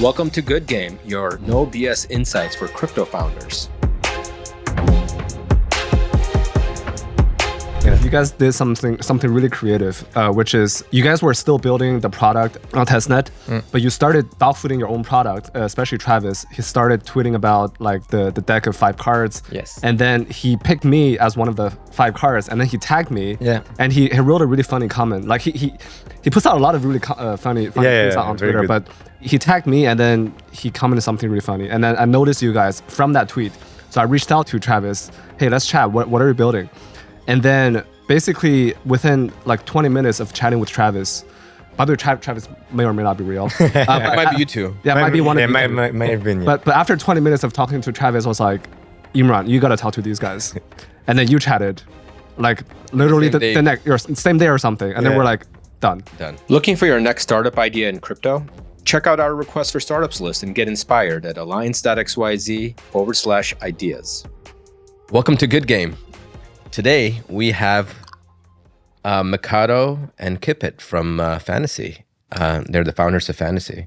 Welcome to Good Game, your no BS insights for crypto founders. Yeah, you guys did something really creative, which is you guys were still building the product on testnet, but you started dogfooding your own product, especially Travis. He started tweeting about like the deck of 5 cards. Yes. And then he picked me as one of the 5 cards, and then he tagged me. Yeah. And he wrote a really funny comment. Like he puts out a lot of really funny things on Twitter, but he tagged me and then he commented something really funny. And then I noticed you guys from that tweet. So I reached out to Travis. Hey, let's chat. What are you building? And then basically within like 20 minutes of chatting with Travis, by the way, Travis may or may not be real. It might be you two. Yeah, might be one of you. Might have been. Yeah. But after 20 minutes of talking to Travis, I was like, Imran, you gotta talk to these guys. And then you chatted, like literally the next or same day or something. And then we're like, done. Looking for your next startup idea in crypto? Check out our request for startups list and get inspired at alliance.xyz/ideas. Welcome to Good Game. Today we have Mikado and Kipit from Fantasy. They're the founders of Fantasy.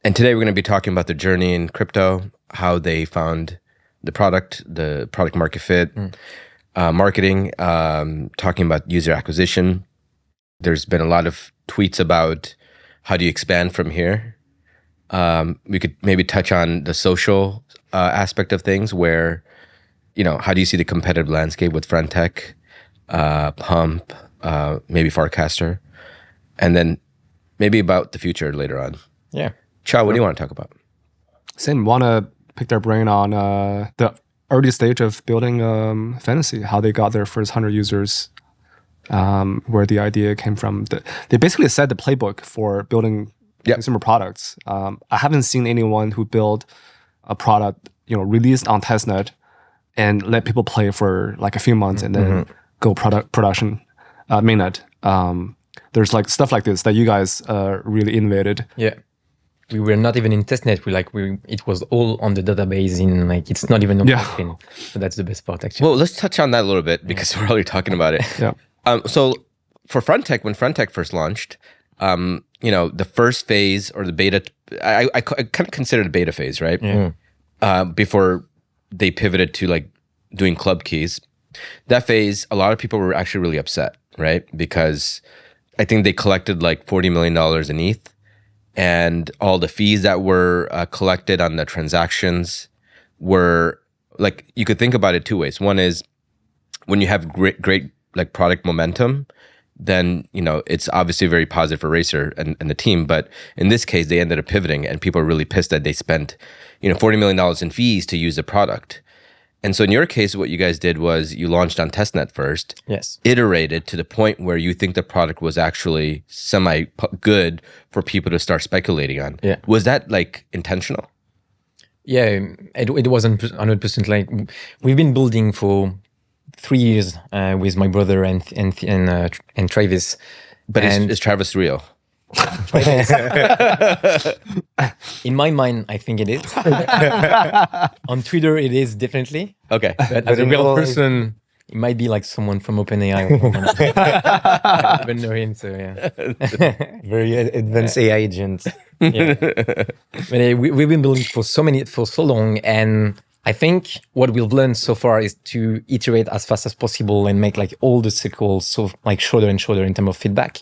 And today we're going to be talking about their journey in crypto, how they found the product market fit, marketing, talking about user acquisition. There's been a lot of tweets about how do you expand from here. We could maybe touch on the social aspect of things where, how do you see the competitive landscape with Friendtech, Pump, maybe Farcaster, and then maybe about the future later on. Yeah. Qiao, what do you want to talk about? Same, want to pick their brain on the early stage of building Fantasy, how they got their first 100 users, where the idea came from. They basically set the playbook for building consumer products. I haven't seen anyone who built a product, released on testnet and let people play for like a few months and then go production mainnet. There's like stuff like this that you guys really innovated. Yeah. We were not even in testnet. It was all on the database it's not even on the screen. So that's the best part actually. Well, let's touch on that a little bit because we're already talking about it. Yeah. So for Friendtech, when Friendtech first launched, the first phase or the beta, I kind of considered a beta phase, right? Yeah. Before they pivoted to like doing club keys. That phase, a lot of people were actually really upset, right? Because I think they collected like $40 million in ETH, and all the fees that were collected on the transactions were like, you could think about it 2 ways. One is when you have great like product momentum, then it's obviously very positive for Racer and the team. But in this case, they ended up pivoting, and people are really pissed that they spent $40 million in fees to use the product. And so in your case, what you guys did was you launched on testnet first, iterated to the point where you think the product was actually semi-good for people to start speculating on. Yeah. Was that like intentional? Yeah, it wasn't 100%. Like we've been building for 3 years with my brother and Travis. But is Travis real? In my mind, I think it is. On Twitter, it is definitely. Okay. But as a real person, it might be like someone from OpenAI. I don't even know him, so yeah. Very advanced AI agent. Yeah. But we've been building for so long, and I think what we've learned so far is to iterate as fast as possible and make like all the cycles so like shorter and shorter in terms of feedback.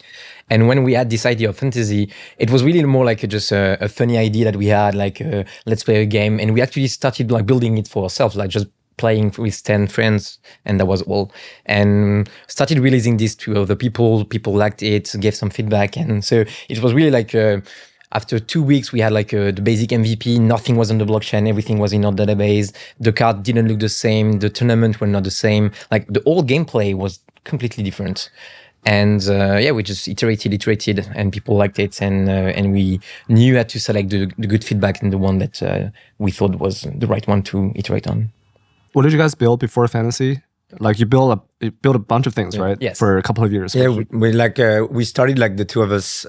And when we had this idea of Fantasy, it was really more like just a funny idea that we had, like let's play a game, and we actually started like building it for ourselves, like just playing with 10 friends, and that was all. And started releasing this to other people. People liked it, gave some feedback, and so it was really like. After 2 weeks, we had like the basic MVP. Nothing was on the blockchain. Everything was in our database. The card didn't look the same. The tournament were not the same. Like the whole gameplay was completely different. And we just iterated, and people liked it. And we knew how to select the good feedback and the one that we thought was the right one to iterate on. What did you guys build before Fantasy? Like you built built a bunch of things, right? Yes. For a couple of years. Yeah, we started like the two of us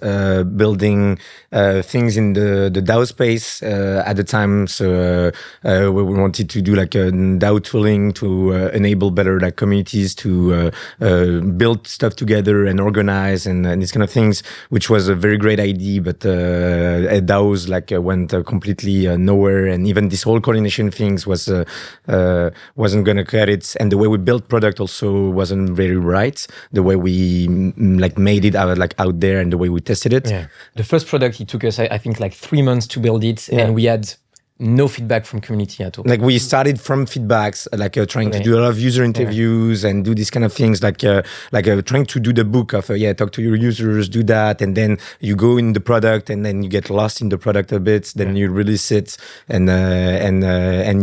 building things in the DAO space at the time. So we wanted to do like a DAO tooling to enable better like communities to build stuff together and organize and these kind of things, which was a very great idea. But DAOs like went completely nowhere, and even this whole coordination things wasn't gonna cut it. And the way we built product also wasn't very right. The way we like made it out there and the way we tested it. Yeah. The first product, it took us, I think, like 3 months to build it, and we had no feedback from community at all. Like we started from feedbacks, like trying to do a lot of user interviews and do these kind of things, like trying to do the book of talk to your users, do that, and then you go in the product, and then you get lost in the product a bit. Then you release it, and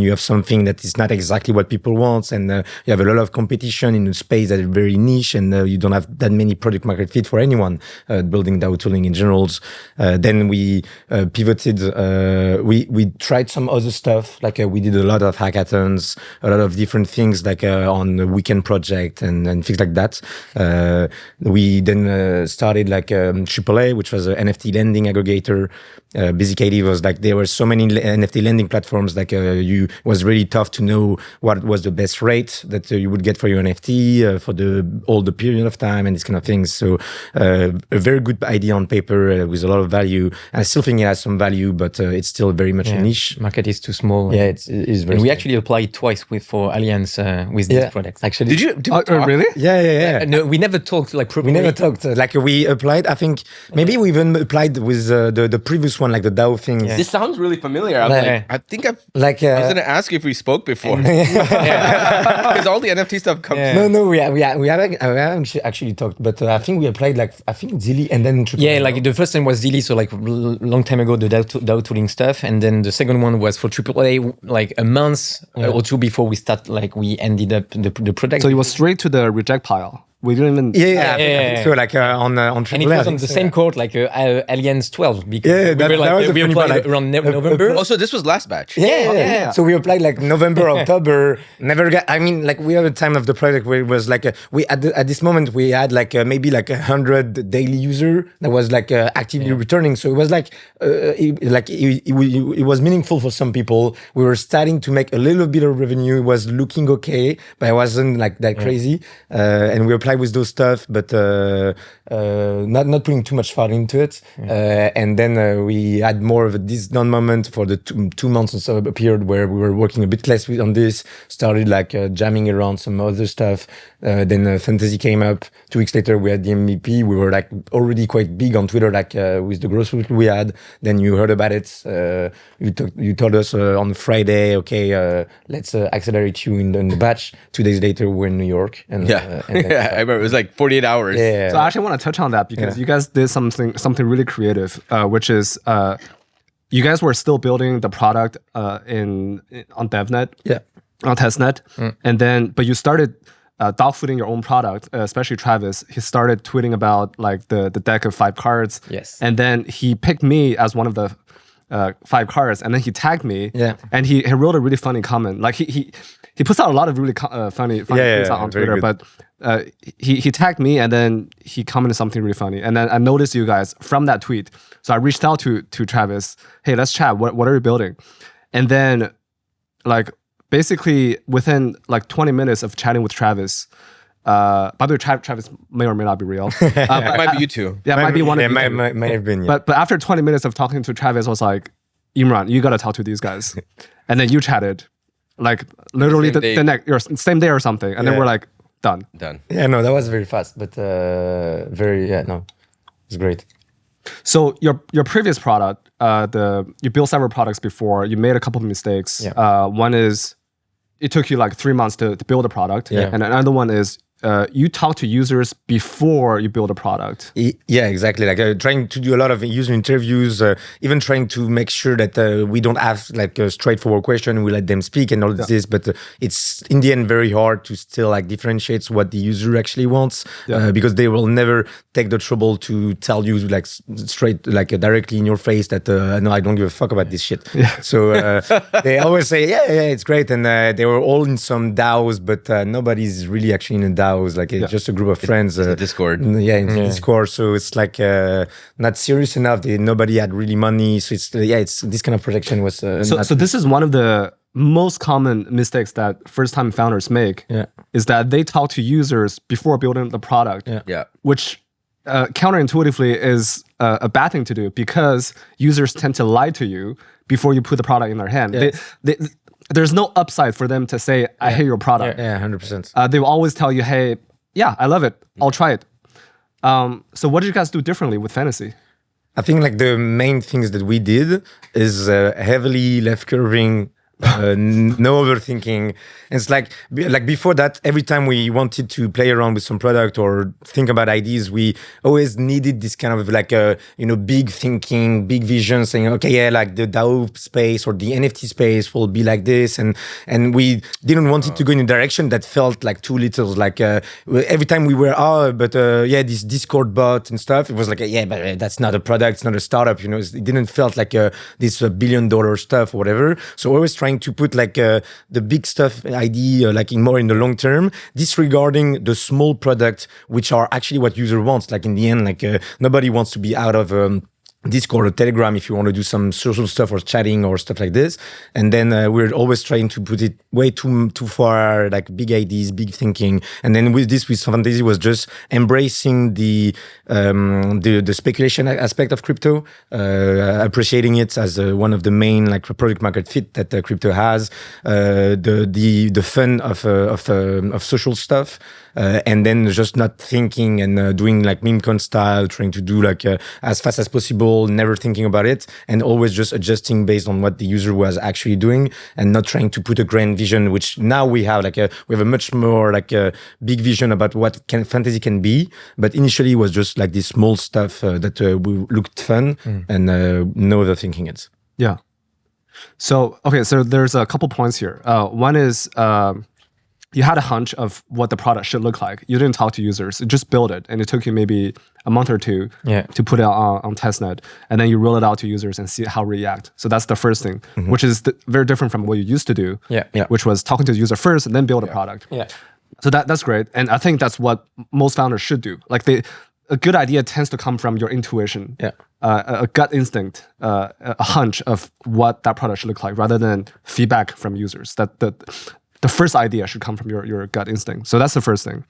you have something that is not exactly what people want, and you have a lot of competition in a space that is very niche, and you don't have that many product market fit for anyone building DAO tooling in general. Then we pivoted. We tried some other stuff, like we did a lot of hackathons, a lot of different things, like on the weekend project and things like that. We then started like AAA, which was an NFT lending aggregator. Basically, it was like there were so many NFT lending platforms, like it was really tough to know what was the best rate that you would get for your NFT for all the period of time and these kind of things. So a very good idea on paper with a lot of value. And I still think it has some value, but it's still very much a niche. Market is too small. Yeah, it's very. And we actually applied twice for Alliance with this product. Actually, Did you? Really? Yeah. No, we never talked like properly. We never talked. Like we applied. I think maybe we even applied with the previous one, like the DAO thing. This sounds really familiar. I'm Like- I think I Like was gonna ask if we spoke before because all the NFT stuff comes. no, we haven't actually talked, but I think we applied like Zilly and then Yeah, like the first time was Zilly, so like long time ago, the DAO tooling stuff, and then the second one was for AAA, like a month or two before we ended up the product. So it was straight to the reject pile. We didn't even. I think so like on and it AAA, was on the same court, like Alliance 12, because that was the we funny applied part, like, around November. Oh, so this was last batch. Yeah. So we applied like November, October. Never got. I mean, like we have a time of the project where it was like we at this moment we had like maybe like 100 daily user that was like actively returning. So it was like it was meaningful for some people. We were starting to make a little bit of revenue. It was looking okay, but it wasn't like that crazy. And we applied with those stuff, but not putting too much thought into it. And then we had more of a this down moment for the 2 months or so, a period where we were working a bit less on this, started like jamming around some other stuff. Then Fantasy came up. 2 weeks later, we had the MVP. We were like already quite big on Twitter, like with the growth rate we had. Then you heard about it. You told us on Friday, okay, let's accelerate you in the batch. 2 days later, we're in New York. And I remember it was like 48 hours. Yeah. So I actually want to touch on that because you guys did something really creative, which is you guys were still building the product on DevNet, on testnet, and then but you started dogfooding your own product, especially Travis. He started tweeting about like the deck of 5 cards. Yes. And then he picked me as one of the 5 cards, and then he tagged me. Yeah. And he wrote a really funny comment. Like he puts out a lot of really funny things on Twitter, but he tagged me, and then he commented something really funny. And then I noticed you guys from that tweet. So I reached out to Travis. Hey, let's chat. What are you building? And then like basically within like 20 minutes of chatting with Travis, by the way, Travis may or may not be real. It might be you two. Yeah, it might be one of you. Might have been. Yeah. But after 20 minutes of talking to Travis, I was like, Imran, you gotta talk to these guys. And then you chatted, like literally the next same day or something. And then we're like, done. Yeah, no, that was very fast, but it's great. So your previous product, you built several products before. You made a couple of mistakes. Yeah. One is it took you like 3 months to build a product, Yeah. and another one is you talk to users before you build a product. Yeah, exactly. Like trying to do a lot of user interviews, even trying to make sure that we don't ask like a straightforward question. We let them speak and all this, but it's in the end very hard to still like differentiate what the user actually wants because they will never take the trouble to tell you like straight, like directly in your face that no, I don't give a fuck about this shit. Yeah. So they always say, yeah, it's great. And they were all in some DAOs, but nobody's really actually in a DAO DAOs, like it's just a group of friends. It's a Discord. In Discord. So it's like not serious enough. Nobody had really money. So it's this kind of projection was. So this is one of the most common mistakes that first-time founders make. Is that they talk to users before building the product. Which counterintuitively is a bad thing to do because users tend to lie to you before you put the product in their hand. There's no upside for them to say, I hate your product. 100%. They will always tell you, hey, yeah, I love it. I'll try it. So what did you guys do differently with Fantasy? I think like the main things that we did is heavily left curving, no overthinking. And it's like before that, every time we wanted to play around with some product or think about ideas, we always needed this kind of like big thinking, big vision, saying, okay, like the DAO space or the NFT space will be like this, and we didn't want it to go in a direction that felt like too little. Like every time we were, this Discord bot and stuff, it was like, but that's not a product, it's not a startup. It didn't felt like this $1 billion stuff or whatever. So always trying to put like the big stuff idea like in the long term, disregarding the small product, which are actually what user wants. Like in the end, like nobody wants to be out of Discord or Telegram if you want to do some social stuff or chatting or stuff like this. And then we're always trying to put it way too far, like big ideas, big thinking. And then with Fantasy was just embracing the speculation aspect of crypto, appreciating it as one of the main like product market fit that crypto has, the fun of social stuff. And then just not thinking and doing like meme-con style, trying to do like as fast as possible, never thinking about it, and always just adjusting based on what the user was actually doing, and not trying to put a grand vision. Which now we have we have a much more like a big vision about what Fantasy can be. But initially it was just like this small stuff that looked fun and no other thinking it. Yeah. So there's a couple points here. One is. You had a hunch of what the product should look like. You didn't talk to users. You just built it. And it took you maybe a month or two to put it on testnet. And then you roll it out to users and see how they react. So that's the first thing, which is very different from what you used to do, which was talking to the user first and then build a product. So that's great. And I think that's what most founders should do. Like a good idea tends to come from your intuition, a gut instinct, a hunch of what that product should look like rather than feedback from users. The first idea should come from your gut instinct. So that's the first thing.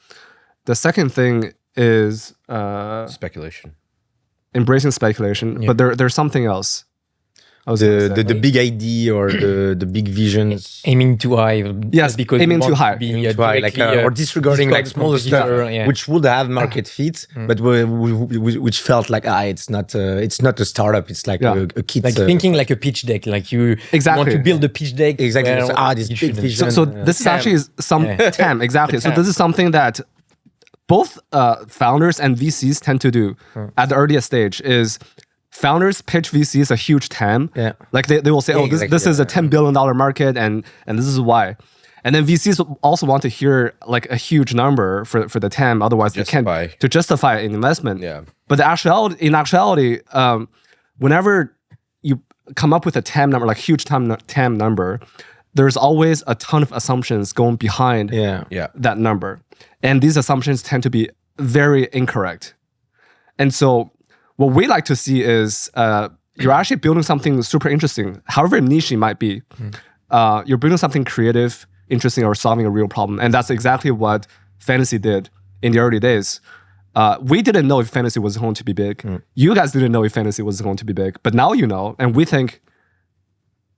The second thing is speculation. Embracing speculation. But there's something else. The big idea or the big visions. Aiming too high. Yes, because aiming too high. Or disregarding like smaller stuff, which would have market fit, but which felt like it's not a startup. It's like a kid. Like thinking like a pitch deck. Like you want to build a pitch deck. Exactly. This big vision. So this is actually some TAM. Exactly. So this is something that both founders and VCs tend to do at the earliest stage is founders pitch VCs a huge TAM. Like they will say, this is a $10 billion market and this is why. And then VCs also want to hear like a huge number for the TAM. Otherwise they can't to justify an investment. But in actuality, whenever you come up with a TAM number, like huge TAM number, there's always a ton of assumptions going behind that number. And these assumptions tend to be very incorrect. And so what we like to see is you're actually building something super interesting, however niche it might be. You're building something creative, interesting, or solving a real problem. And that's exactly what Fantasy did in the early days. We didn't know if Fantasy was going to be big. You guys didn't know if Fantasy was going to be big. But now you know, and we think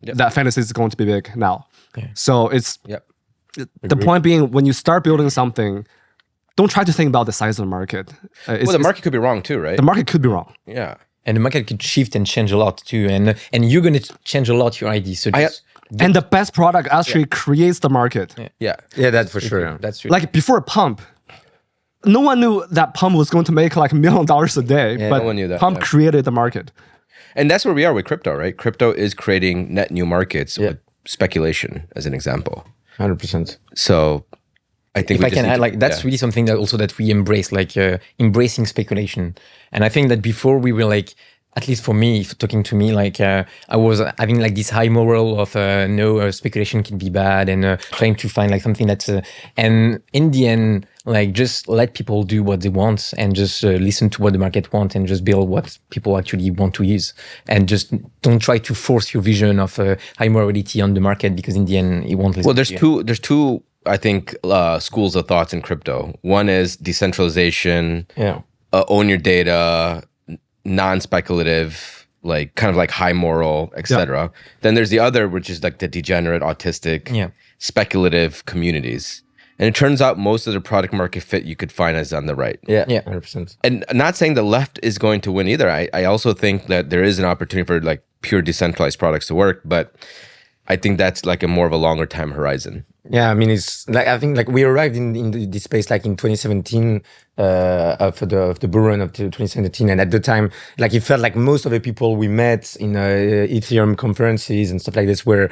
that Fantasy is going to be big now. So it's the point being, when you start building something, don't try to think about the size of the market. The market could be wrong too, right? The market could be wrong. Yeah. And the market could shift and change a lot too. And you're going to change a lot your ID. So and the best product actually creates the market. Yeah, that's for sure. That's true. Like before Pump, no one knew that Pump was going to make like $1 million a day. But no one knew that, Pump created the market. And that's where we are with crypto, right? Crypto is creating net new markets with speculation, as an example. 100%. So I think if I can add, like that's really something that also that we embrace, like embracing speculation. And I think that before we were like, at least for me, talking to me, like I was having like this high moral of no speculation can be bad, and trying to find like something that's and in the end, like just let people do what they want and just listen to what the market wants and just build what people actually want to use, and just don't try to force your vision of high morality on the market, because in the end it won't listen. Well, to you. there's two I think schools of thoughts in crypto. One is decentralization, own your data, non-speculative, like kind of like high moral, etc. Then there's the other, which is like the degenerate, autistic, speculative communities. And it turns out most of the product market fit you could find is on the right. Yeah, 100%. And not saying the left is going to win either. I also think that there is an opportunity for like pure decentralized products to work, but I think that's like a more of a longer time horizon. Yeah, I mean, it's like, I think like we arrived in this space like in 2017 of the bull run of 2017, and at the time, like it felt like most of the people we met in Ethereum conferences and stuff like this were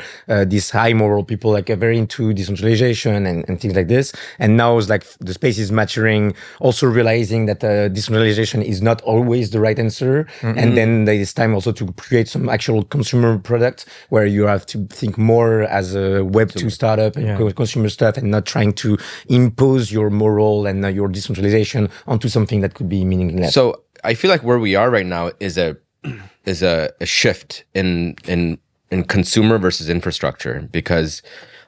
these high moral people, like very into decentralization and things like this. And now it's like the space is maturing, also realizing that decentralization is not always the right answer. And then there is time also to create some actual consumer product where you have to think more as a Web2 startup and consumer stuff, and not trying to impose your moral and your decentralization onto something that could be meaningless. So I feel like where we are right now is a shift in consumer versus infrastructure, because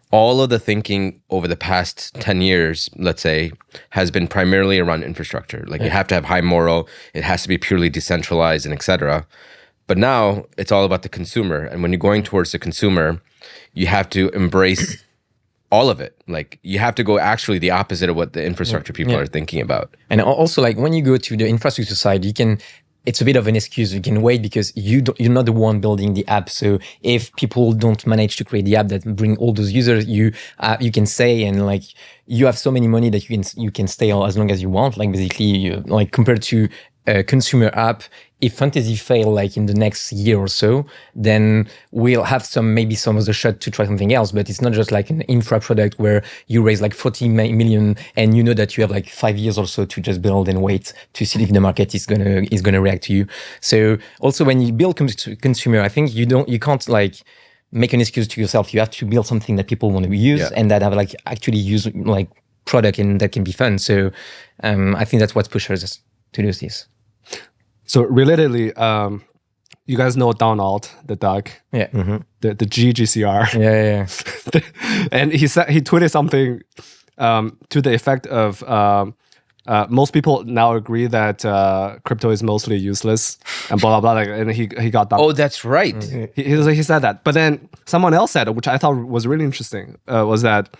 all of the thinking over the past 10 years, let's say, has been primarily around infrastructure. Like you have to have high moral, it has to be purely decentralized, and etc. But now it's all about the consumer. And when you're going towards the consumer, you have to embrace all of it. Like you have to go actually the opposite of what the infrastructure people are thinking about. And also, like when you go to the infrastructure side, it's a bit of an excuse. You can wait because you're not the one building the app. So if people don't manage to create the app that bring all those users, you can say, and like you have so many money that you can stay as long as you want. Like basically, like compared to a consumer app, if fantasy fail like in the next year or so, then we'll have maybe some of the shot to try something else. But it's not just like an infra product where you raise like 40 million and you know that you have like 5 years or so to just build and wait to see if the market is gonna react to you. So also when you build consumer, I think you can't like make an excuse to yourself. You have to build something that people want to use and that have like actually use like product and that can be fun. So I think that's what pushes us to do this. So relatedly, you guys know Donald, the duck, the GGCR. And he tweeted something to the effect of most people now agree that crypto is mostly useless and blah blah blah. And he got that. Oh, that's right. He said that, but then someone else said, which I thought was really interesting, was that.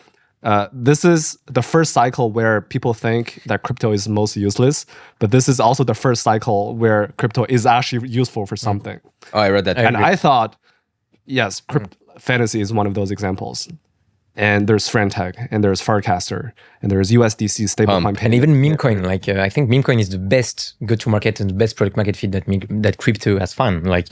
This is the first cycle where people think that crypto is most useless, but this is also the first cycle where crypto is actually useful for something. Oh, I read that. And I thought, yes, fantasy is one of those examples. And there's Friendtech, and there's Farcaster, and there's USDC stablecoin. And even meme coin. Like I think meme coin is the best go-to-market and the best product market fit that crypto has found. Like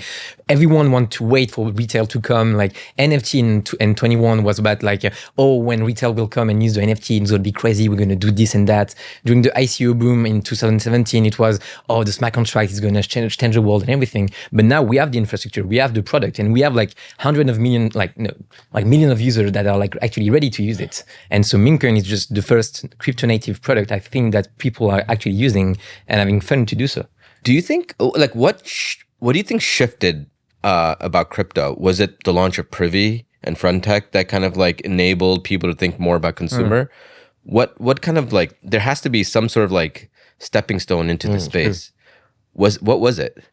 everyone wants to wait for retail to come. Like NFT in 21 was about like, when retail will come and use the NFT, it's going to be crazy. We're going to do this and that. During the ICO boom in 2017, it was, the smart contract is going to change the world and everything. But now we have the infrastructure, we have the product, and we have like hundreds of million, millions of users that are like actually ready to use it. And so meme coin is just the first crypto native product I think that people are actually using and having fun to do so. Do you think like what do you think shifted about crypto? Was it the launch of Privy and Friendtech that kind of like enabled people to think more about consumer? What kind of like, there has to be some sort of like stepping stone into the space. What was it?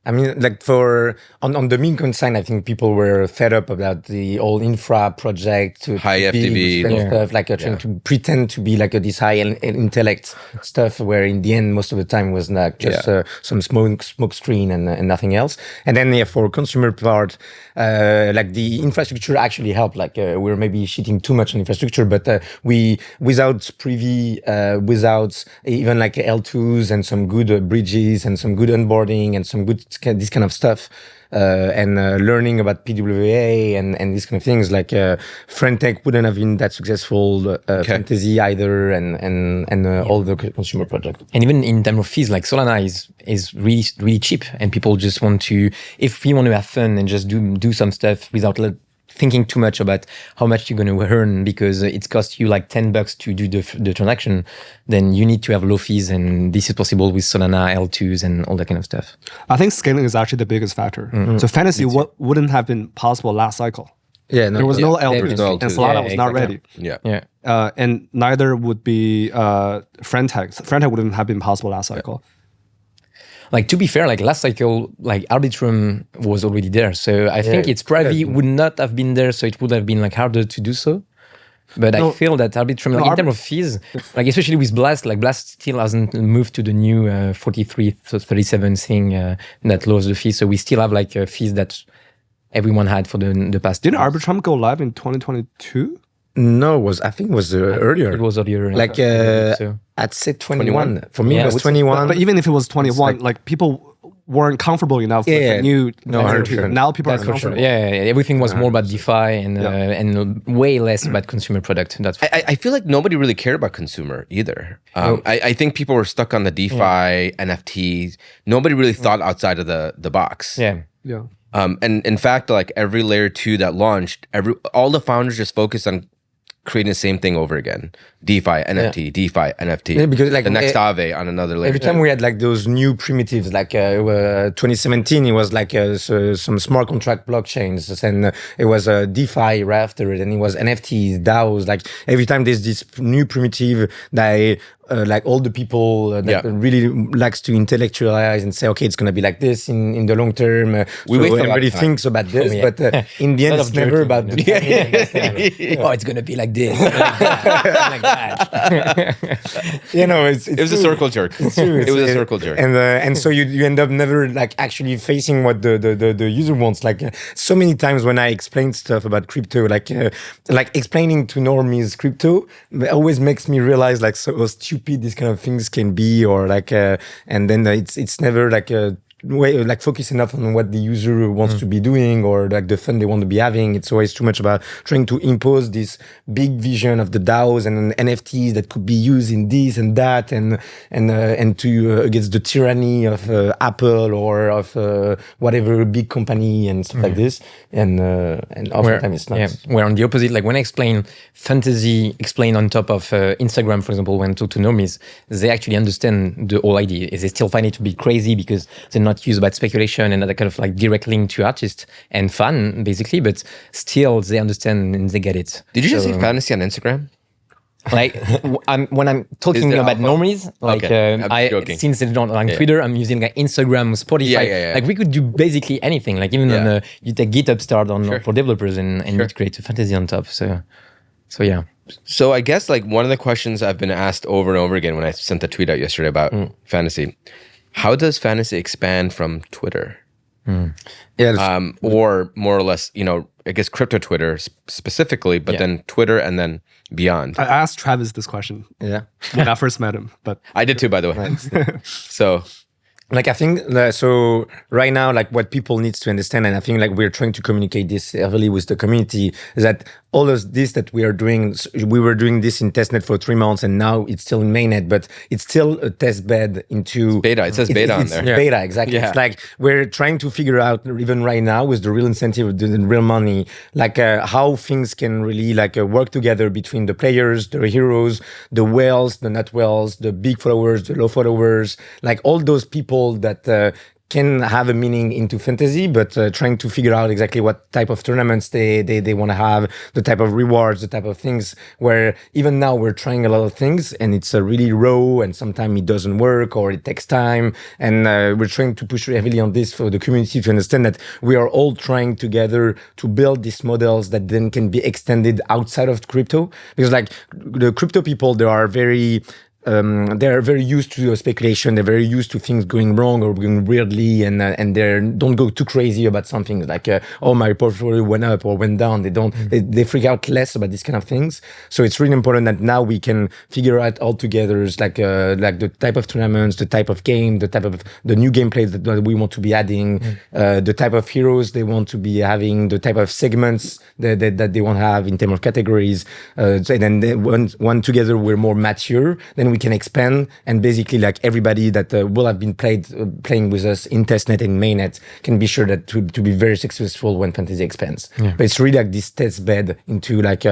I mean, like on the meme coin side, I think people were fed up about the whole infra project to high FTV stuff, like trying to pretend to be like this high intellect stuff, where in the end most of the time was like just some smoke screen and nothing else. And then for consumer part, like the infrastructure actually helped. Like we're maybe shitting too much on infrastructure, but we without Privy, without even like L2s and some good bridges and some good onboarding and some good this kind of stuff, and learning about PWA and these kind of things, like Friendtech wouldn't have been that successful, Fantasy either, and all the consumer projects. And even in terms of fees, like Solana is really, really cheap, and people just want to, if we want to have fun and just do some stuff without thinking too much about how much you're going to earn because it's cost you like $10 to do the transaction, then you need to have low fees, and this is possible with Solana, L2s, and all that kind of stuff. I think scaling is actually the biggest factor. So fantasy wouldn't have been possible last cycle. Yeah, no, There was no L2s, There's no and L2s. Solana Yeah, was not exactly. ready. Yeah. Yeah. And neither would be Friendtech. Friendtech wouldn't have been possible last cycle. Like, to be fair, like last cycle, like Arbitrum was already there. So I think its probably would not have been there. So it would have been like harder to do so. But I feel that Arbitrum, like in terms of fees, like especially with Blast, like Blast still hasn't moved to the new 43, 37 thing that lowers the fee. So we still have like fees that everyone had for the past. Didn't years. Arbitrum go live in 2022? No, I think it was earlier. It was earlier. Like so. I'd say 21. For me, Yeah, it was which- 21. But even if it was 21, like people weren't comfortable enough with Yeah, the new. no, 100%. Now people That's are for sure. comfortable. Yeah, everything was more about DeFi and way less about consumer product. That's I feel like nobody really cared about consumer either. I think people were stuck on the DeFi, NFTs. Nobody really thought outside of the box. yeah. Yeah. And in fact, like every layer 2 that launched, all the founders just focused on creating the same thing over again. DeFi, NFT, DeFi, NFT. Yeah, because, like, the next Aave on another layer. Every time we had like those new primitives, like 2017, it was like some smart contract blockchains, and it was DeFi right after it, and it was NFTs, DAOs. Like every time there's this new primitive that like all the people that really likes to intellectualize and say, okay, it's gonna be like this in the long term. We waste a lot of everybody time. thinks about this, but in the end, it's never about the Oh, it's gonna be like this, like that. you know, it's It was a true. circle jerk. True. It was a circle jerk. And so you end up never like actually facing what the user wants. Like so many times when I explain stuff about crypto, like explaining to normies crypto, it always makes me realize like so stupid these kind of things can be, or like and then it's never like a way like focus enough on what the user wants to be doing or like the fun they want to be having. It's always too much about trying to impose this big vision of the DAOs and NFTs that could be used in this and that and to against the tyranny of Apple or of whatever big company and stuff like this. And oftentimes it's not. Yeah, where on the opposite, like when I explain fantasy, explain on top of Instagram, for example, when to normies, they actually understand the whole idea. They still find it to be crazy because they're not used about speculation and other kind of like direct link to artists and fun, basically, but still they understand and they get it. Did you just say fantasy on Instagram? Like when I'm talking Is it about alpha? normies, like Okay, I'm joking. since they don't on Twitter, I'm using like Instagram, Spotify. Yeah. Like we could do basically anything. Like even on you take GitHub start on for developers and you create a fantasy on top. So yeah. So I guess like one of the questions I've been asked over and over again when I sent the tweet out yesterday about fantasy, how does fantasy expand from Twitter? Yeah, Or more or less, I guess crypto Twitter specifically, but then Twitter and then beyond. I asked Travis this question yeah. when I first met him, but I did too, by the way. So Like I think so right now, like what people needs to understand, and I think like we're trying to communicate this heavily with the community, is that all of this that we are doing, we were doing this in testnet for 3 months, and now it's still in mainnet, but it's still a test bed into beta. It says beta on it's there. Beta, exactly. Yeah. It's like we're trying to figure out even right now with the real incentive, the real money, like how things can really like work together between the players, the heroes, the whales, the not whales, the big followers, the low followers, like all those people that can have a meaning into fantasy, but trying to figure out exactly what type of tournaments they want to have, the type of rewards, the type of things, where even now we're trying a lot of things and it's really raw and sometimes it doesn't work or it takes time. And we're trying to push heavily on this for the community to understand that we are all trying together to build these models that then can be extended outside of crypto. Because like the crypto people, they are very used to speculation. They're very used to things going wrong or going weirdly, and they don't go too crazy about something like oh, my portfolio went up or went down. They freak out less about these kind of things. So it's really important that now we can figure out all together like the type of tournaments, the type of game, the type of the new gameplays that we want to be adding, the type of heroes they want to be having, the type of segments that they want to have in terms of categories. So then when together we're more mature, then we we can expand, and basically like everybody that will have been playing with us in testnet and mainnet can be sure that to be very successful when Fantasy expands. But it's really like this test bed into like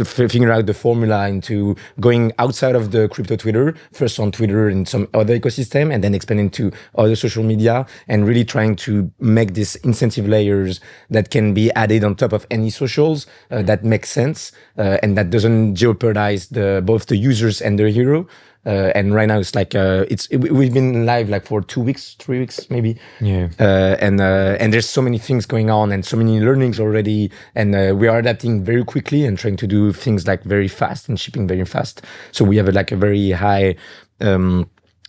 figuring out the formula into going outside of the crypto Twitter, first on Twitter and some other ecosystem, and then expanding to other social media, and really trying to make these incentive layers that can be added on top of any socials that makes sense and that doesn't jeopardize both the users and the hero. And right now it's like we've been live like for 2 weeks, 3 weeks maybe. And there's so many things going on and so many learnings already, and we are adapting very quickly and trying to do things like very fast and shipping very fast. So we have a very high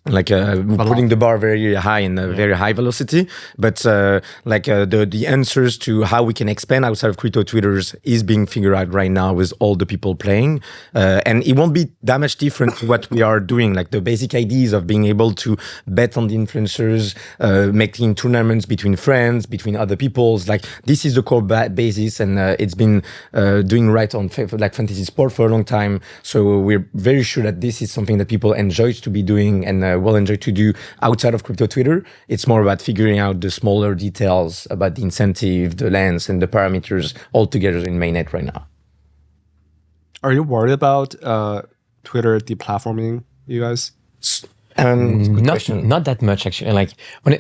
putting the bar very high in a very high velocity, but the answers to how we can expand outside of crypto Twitters is being figured out right now with all the people playing, and it won't be that much different to what we are doing. Like the basic ideas of being able to bet on the influencers, making tournaments between friends, between other peoples, like this is the core basis, and it's been doing right on like fantasy sport for a long time. So we're very sure that this is something that people enjoy to be doing and will enjoy to do outside of crypto Twitter. It's more about figuring out the smaller details about the incentive, the lens, and the parameters all together in mainnet right now. Are you worried about Twitter deplatforming you guys? Not that much actually. Like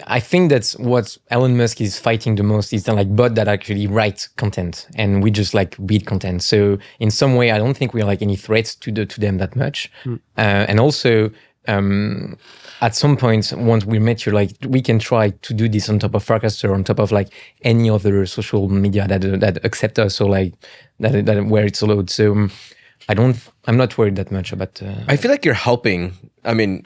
I think that's what Elon Musk is fighting the most is the like bot that actually write content, and we just like read content. So in some way, I don't think we're like any threats to them that much. And also, at some point, once we met you, like we can try to do this on top of Farcaster, on top of like any other social media that accept us, or like that where it's allowed. So I'm not worried that much about. I feel like you're helping. I mean,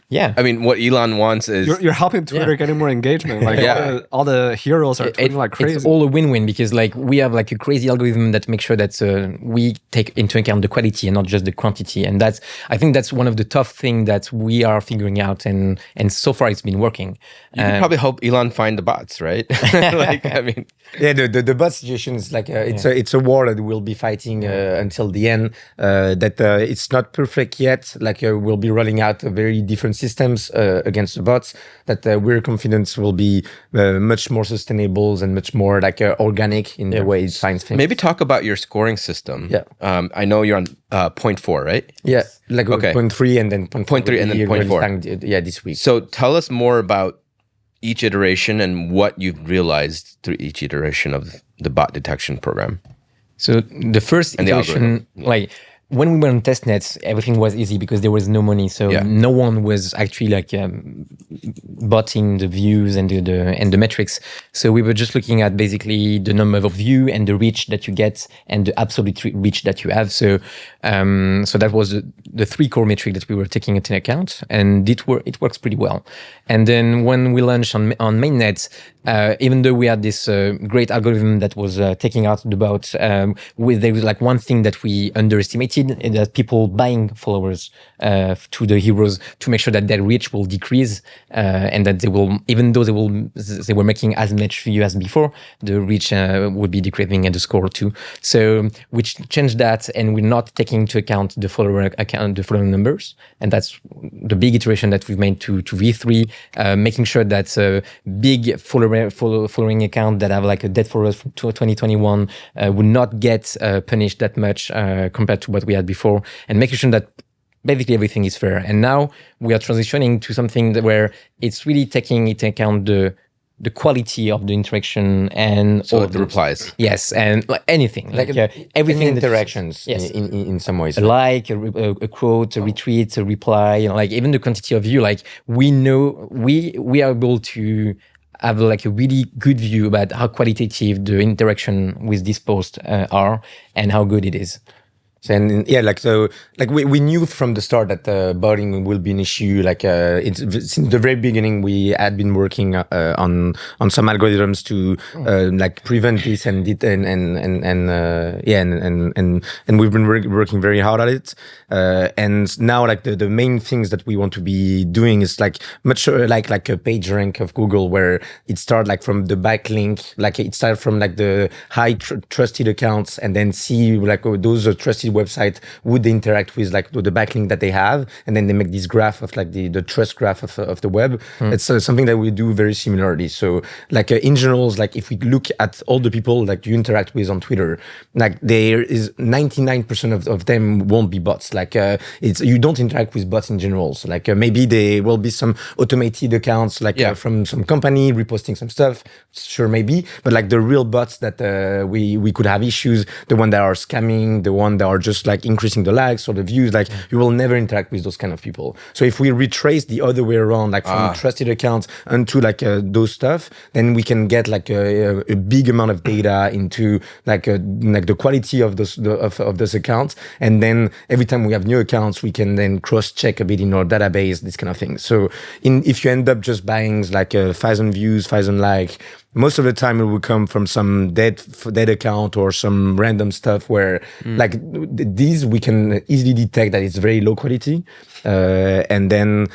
what Elon wants is you're helping Twitter getting more engagement. Like all the heroes are tweeting like crazy. It's all a win-win because like we have like a crazy algorithm that makes sure that we take into account the quality and not just the quantity. And I think that's one of the tough things that we are figuring out. And so far it's been working. You can probably help Elon find the bots, right? Like, I mean, the bot situation is like it's a war that we'll be fighting until the end. It's not perfect yet. Like we'll be rolling out a very different systems against the bots that we're confident will be much more sustainable and much more like organic in the way it finds things. Maybe talk about your scoring system. I know you're on 0.4, right? Yeah, like 0.3 and then 0.3 and then 0.4. This week. So tell us more about each iteration and what you've realized through each iteration of the bot detection program. So the first iteration, like when we were on testnets, everything was easy because there was no money. So no one was actually like botting the views and the metrics. So we were just looking at basically the number of view and the reach that you get and the absolute reach that you have. So that was the three core metric that we were taking into account, and it works pretty well. And then when we launched on mainnet, even though we had this great algorithm that was taking out the bots, there was like one thing that we underestimated, that people buying followers to the heroes to make sure that their reach will decrease, and that they will, even though they were making as much view as before, the reach would be decreasing and the score too. So we changed that, and we're not taking into account the follower numbers, and that's the big iteration that we've made to V3, making sure that big following account that have like a dead followers from 2021 would not get punished that much compared to what we had before, and making sure that basically everything is fair. And now we are transitioning to something where it's really taking into account the quality of the interaction and so the replies. Yes, and like anything, like everything, interactions. In some ways, like a quote, a retweet, a reply, like even the quantity of view. Like we know we are able to have like a really good view about how qualitative the interaction with this post are and how good it is. And we knew from the start that botting will be an issue. Like since the very beginning, we had been working on some algorithms to like prevent this and we've been working very hard at it. And now like the main things that we want to be doing is like much like a PageRank of Google, where it started like from the backlink, like it started from like the high trusted accounts, and then see like those trusted trusted website would they interact with like the backlink that they have, and then they make this graph of like the trust graph of the web. It's something that we do very similarly. So like in general, like if we look at all the people like you interact with on Twitter, like there is 99% of them won't be bots. Like it's you don't interact with bots in general. So like maybe there will be some automated accounts like from some company reposting some stuff. Sure, maybe, but like the real bots that we could have issues, the one that are scamming, the one that are just like increasing the likes or the views, like you will never interact with those kind of people. So if we retrace the other way around, like from trusted accounts into like those stuff, then we can get like a big amount of data into like the quality of those of those accounts, and then every time we have new accounts, we can then cross check a bit in our database, this kind of thing. So if you end up just buying like 1,000 views, 1,000 like, most of the time it will come from some dead account or some random stuff where like these we can easily detect that it's very low quality, and then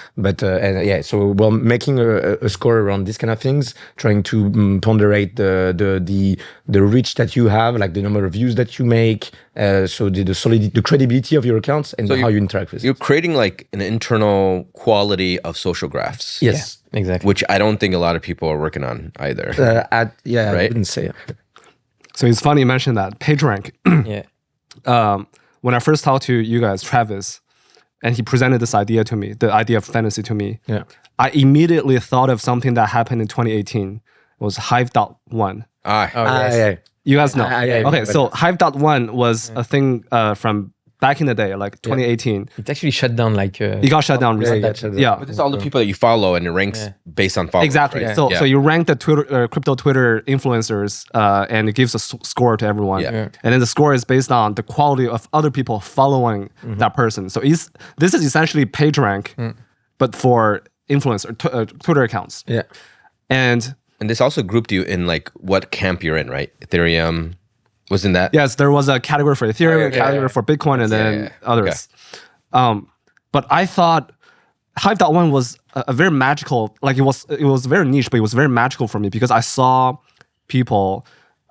so while making a score around these kind of things, trying to ponderate the reach that you have, like the number of views that you make, so the credibility of your accounts and how you interact with it. You're creating like an internal quality of social graphs. Yes. Exactly. Which I don't think a lot of people are working on either. Right? I Right? wouldn't say it. So it's funny you mentioned that PageRank. When I first talked to you guys, Travis, and he presented this idea to me, the idea of fantasy to me, I immediately thought of something that happened in 2018. It was Hive.1. You guys know. Okay, so Hive.1 was a thing from back in the day, like 2018. It actually shut down like... it got shut down recently. Yeah. But it's all the people that you follow and it ranks based on followers. Exactly. Right? So you rank the Twitter, crypto Twitter influencers, and it gives a score to everyone. Yeah. And then the score is based on the quality of other people following that person. So this is essentially PageRank, but for influencer Twitter accounts. Yeah. And this also grouped you in like what camp you're in, right? Ethereum, wasn't that? yes, there was a category for Ethereum, a category for Bitcoin, and then others. But I thought Hive.1 was a very magical, like it was very niche, but it was very magical for me because I saw people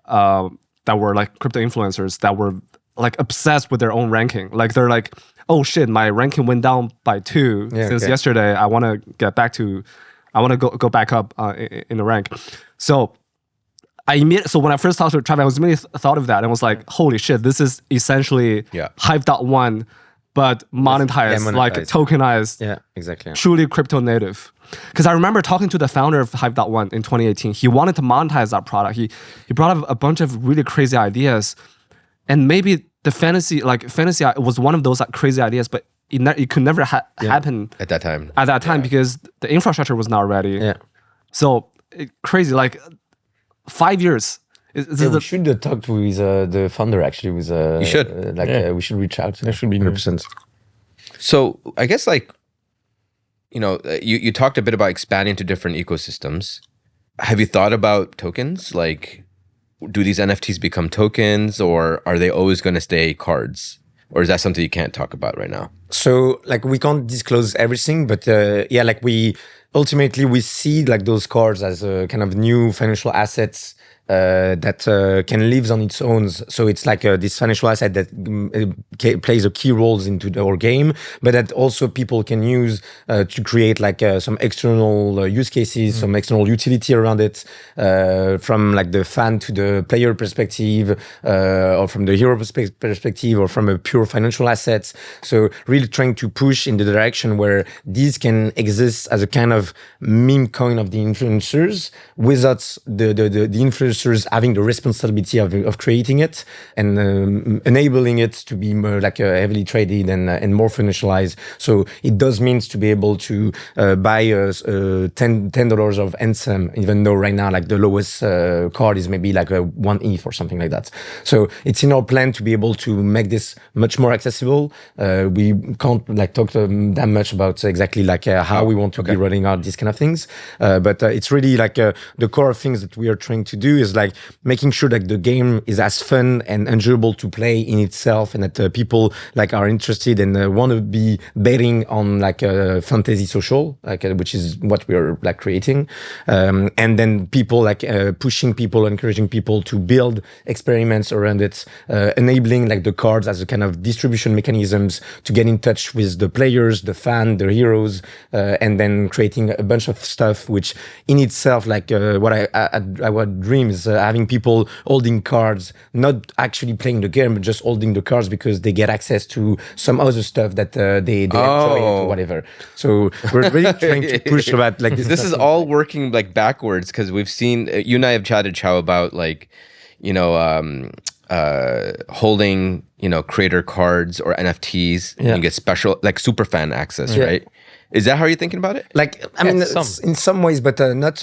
that were like crypto influencers that were like obsessed with their own ranking. Like they're like, oh shit, my ranking went down by 2 since yesterday. I want to get back to, I want to go back up in the rank. So when I first talked to Travis, I was immediately thought of that and was like, holy shit, this is essentially Hive.1, but monetized, like tokenized. Yeah, exactly. Truly crypto native. Because I remember talking to the founder of Hive.1 in 2018. He wanted to monetize that product. He brought up a bunch of really crazy ideas. And maybe the fantasy was one of those like crazy ideas, but it could never happen At that time. Because the infrastructure was not ready. Yeah. So crazy, like 5 years. We should talk with the founder actually. You should. We should reach out. That should be 100%. So I guess like, you talked a bit about expanding to different ecosystems. Have you thought about tokens? Like, do these NFTs become tokens or are they always going to stay cards? Or is that something you can't talk about right now? So like we can't disclose everything, but like we see like those cards as a kind of new financial assets that can live on its own. So it's like this financial asset that plays a key role into our game, but that also people can use to create like some external use cases, some external utility around it, from like the fan to the player perspective, or from the hero perspective, or from a pure financial assets. So really trying to push in the direction where these can exist as a kind of meme coin of the influencers without the influencers having the responsibility of creating it and enabling it to be more like heavily traded and more financialized. So it does mean to be able to buy $10 of Ansem, even though right now like the lowest card is maybe like a 1 ETH or something like that. So it's in our plan to be able to make this much more accessible. We can't like talk that much about exactly like how we want to be rolling out these kind of things, but it's really like the core of things that we are trying to do is like making sure that the game is as fun and enjoyable to play in itself, and that people like are interested and want to be betting on like fantasy social, like which is what we're like creating, and then people like pushing people, encouraging people to build experiments around it, enabling like the cards as a kind of distribution mechanisms to get in touch with the players, the fan, the heroes, and then creating a bunch of stuff which in itself like what I would dream is having people holding cards, not actually playing the game, but just holding the cards because they get access to some other stuff that they enjoy or whatever. So we're really trying to push about like this is all working like backwards, because we've seen you and I have chatted, Qiao, about like, you know, holding, you know, creator cards or NFTs, and you get special like super fan access, right? Is that how you're thinking about it? Like, I mean, in some ways, but not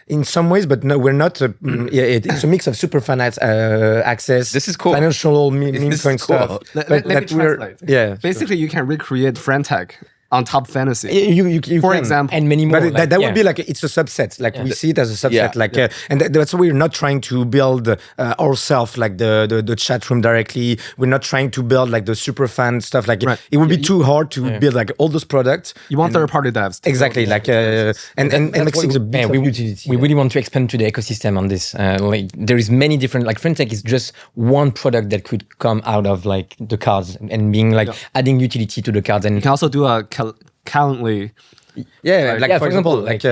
in some ways, but no, we're not. It's a mix of super fan access. This is cool. Financial meme coin stuff. Let me translate. Basically, you can recreate Friendtech on top fantasy. You for can. example, and many more. But that would be like it's a subset. Like we see it as a subset. Like and that's why we're not trying to build ourselves like the chat room directly. We're not trying to build like the super fan stuff. Like it would be too hard to build like all those products. You want third party devs. Exactly. Like and mixing the bit of utility. We really want to expand to the ecosystem on this. Like there is many different, like Friendtech is just one product that could come out of like the cards and being like adding utility to the cards. And you can also do a Calendly. For example, like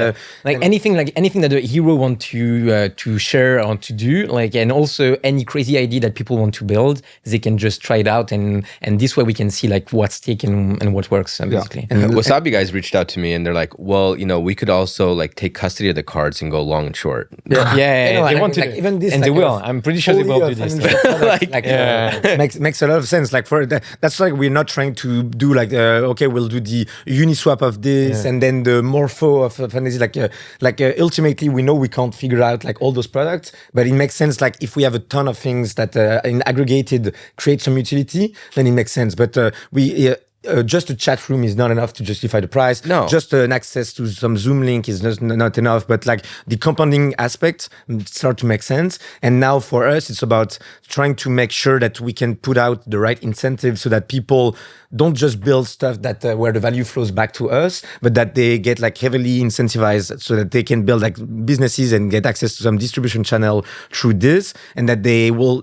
anything that the hero want to share or to do, like, and also any crazy idea that people want to build, they can just try it out, and this way we can see like what's taken and what works basically. And Wasabi guys reached out to me and they're like, well, you know, we could also like take custody of the cards and go long and short. They want to, like, even this, and like, they will. I'm pretty sure they will do this. Makes a lot of sense. Like for that's like we're not trying to do like okay, we'll do the Uniswap of this and then the Morpho of fantasy. Like ultimately, we know we can't figure out like all those products, but it makes sense. Like if we have a ton of things that in aggregated create some utility, then it makes sense. But we. Just a chat room is not enough to justify the price. No. Just an access to some Zoom link is not enough. But like the compounding aspect start to make sense. And now for us, it's about trying to make sure that we can put out the right incentives so that people don't just build stuff that where the value flows back to us, but that they get like heavily incentivized so that they can build like businesses and get access to some distribution channel through this, and that they will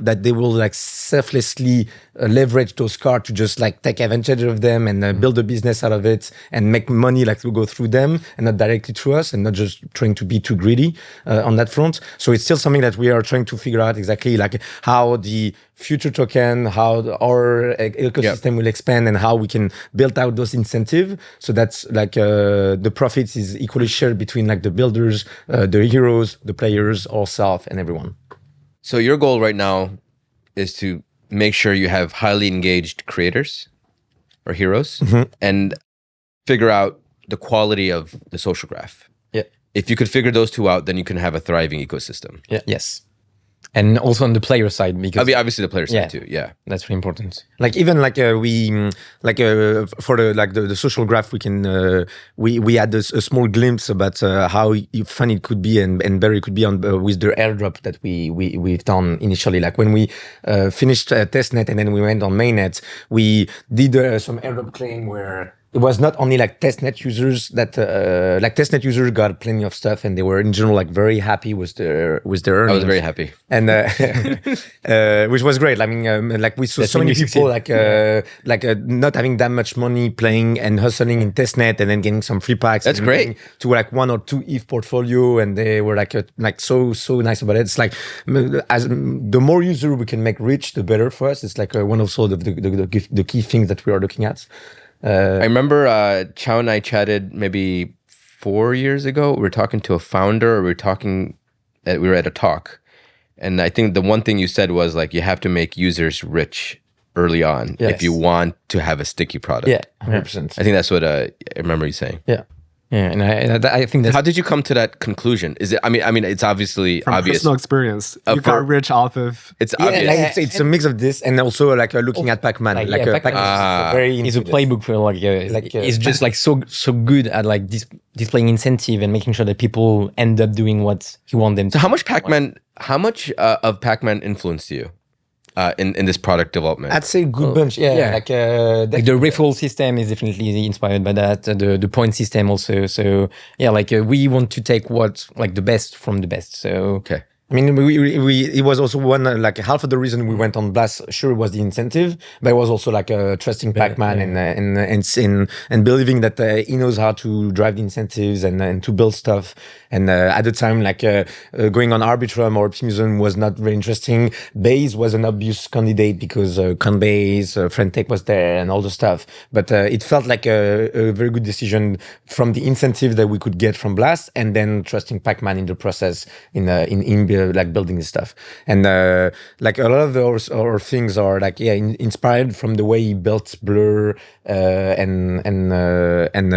like selflessly leverage those cards to just like take advantage of them and build a business out of it and make money like to go through them and not directly through us, and not just trying to be too greedy on that front. So it's still something that we are trying to figure out exactly like how the future token, how our ecosystem will expand, and how we can build out those incentives so that's like the profits is equally shared between like the builders, the heroes, the players, ourselves, and everyone. So your goal right now is to make sure you have highly engaged creators or heroes and figure out the quality of the social graph. Yeah. If you could figure those two out, then you can have a thriving ecosystem. Yeah. Yes. And also on the player side, because obviously the player side too. Yeah, that's really important. Like even like we like for the social graph, we can we had a small glimpse about how fun it could be and better it could be on with the airdrop that we've done initially. Like when we finished testnet and then we went on mainnet, we did some airdrop claim where it was not only like testnet users that like testnet users got plenty of stuff and they were in general like very happy with their earnings. I was very happy, and which was great. I mean, like we saw so many people like not having that much money playing and hustling in testnet and then getting some free packs. That's great. To like 1 or 2 ETH portfolio, and they were like so nice about it. It's like as the more user we can make rich, the better for us. It's like one of sort of the key things that we are looking at. I remember Qiao and I chatted maybe 4 years ago. We were talking to a founder. We were at a talk, and I think the one thing you said was like you have to make users rich early on if you want to have a sticky product. Yeah, 100%. I think that's what I remember you saying. Yeah. Yeah, and I think that's... How did you come to that conclusion? Is it? I mean, it's obviously from obvious. Personal experience. You got rich off of. It's obvious. Like it's a mix of this and also like looking at Pac-Man. Pac-Man is very. It's a playbook for it's just like so good at like displaying incentive and making sure that people end up doing what you want them to. So how much of Pac-Man influenced you? in this product development? I'd say good bunch. Yeah. Like the referral system is definitely inspired by that. The point system also. So yeah, like we want to take what's like the best from the best. So Okay. I mean, it was also one like half of the reason we went on Blast. Sure, was the incentive, but it was also like trusting Pac-Man and believing that he knows how to drive the incentives and to build stuff. And at the time, like going on Arbitrum or Optimism was not very interesting. Base was an obvious candidate because Coinbase, Friendtech was there, and all the stuff. But it felt like a very good decision from the incentive that we could get from Blast, and then trusting Pac-Man in the process in like building this stuff. And like a lot of our things are like inspired from the way he built Blur and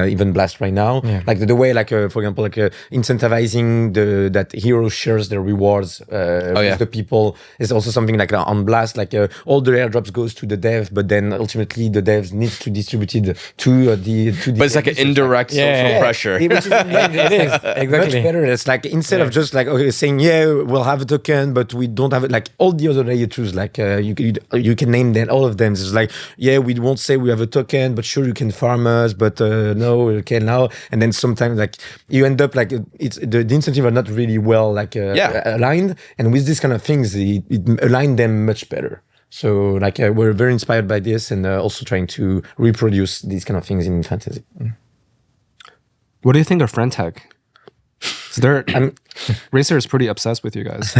even Blast right now. Like the way like for example like incentivizing that hero shares their rewards with the people is also something like on Blast. Like all the airdrops goes to the dev, but then ultimately the devs needs to distribute it to the. But it's like an indirect social pressure. It is exactly much better. It's like instead of just like saying we'll have a token, but we don't have it. Like all the other layers, like you can name them, all of them. It's like we won't say we have a token, but sure you can farm us, but no, okay now. And then sometimes like you end up like it's the incentive are not really well like aligned, and with these kind of things it aligned them much better. So like we're very inspired by this, and also trying to reproduce these kind of things in fantasy. What do you think of Friendtech? So Racer is pretty obsessed with you guys.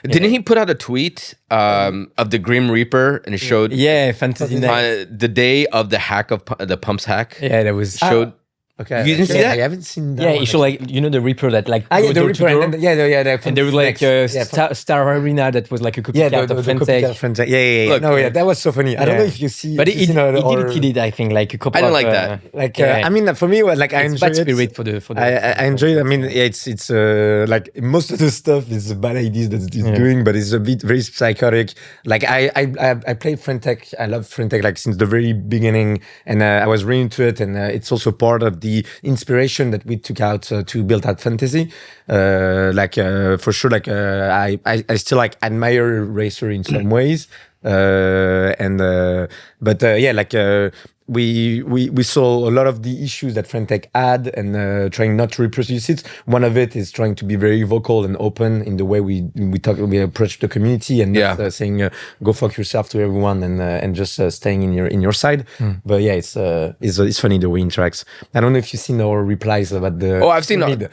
Didn't he put out a tweet of the Grim Reaper and it showed fantasy night. The day of the hack of the pumps hack? Yeah, that was showed. Okay, you didn't see that? I haven't seen that. Yeah, it showed like the Reaper that like the Reaper, and there was like Star Arena that was like a copycat of Friendtech. Yeah. That was so funny. I don't know if you see, but he did kill it. I think like a couple. I don't like that. Like I mean, for me, like I enjoy it. Spirit for the. I enjoy it. I mean, it's like most of the stuff is bad ideas that he's doing, but it's a bit very psychotic. Like I played Friendtech. I love Friendtech like since the very beginning, and I was really into it. And it's also part of the inspiration that we took out to build out fantasy. For sure, like I still like admire Racer in some ways, we saw a lot of the issues that Friendtech had and trying not to reproduce it. One of it is trying to be very vocal and open in the way we approach the community and not saying go fuck yourself to everyone and just staying in your side. But it's funny the way it interacts. I don't know if you've seen our replies about the. Oh, I've seen it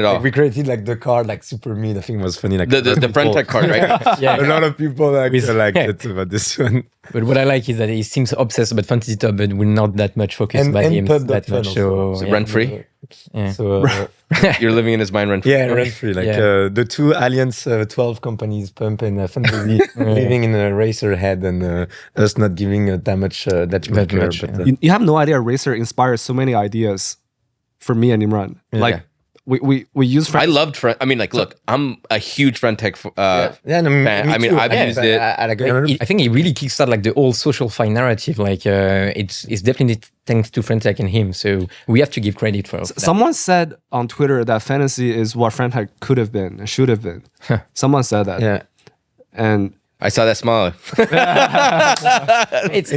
all. Like we created like the card like super mid. I think it was funny like the Friendtech card, right? A lot of people like it about this one. But what I like is that he seems obsessed about Fantasy Top, but we're not that much focused by him that much. So rent free. So you're living in his mind rent free. Yeah, rent free. Like the two Alliance 12 companies, Pump and Fantasy, living in a Racer head, and us not giving that much. You have no idea. Racer inspires so many ideas for me and Imran. Like. We use. I loved Friend. I mean, like, look, I'm a huge Friendtech fan. I mean, I've used it. I think it really kickstarted like the whole social fine narrative. Like, it's definitely thanks to Friendtech and him. So we have to give credit for. Someone said on Twitter that fantasy is what Friendtech could have been and should have been. Someone said that. Yeah, and. I saw that smile. It's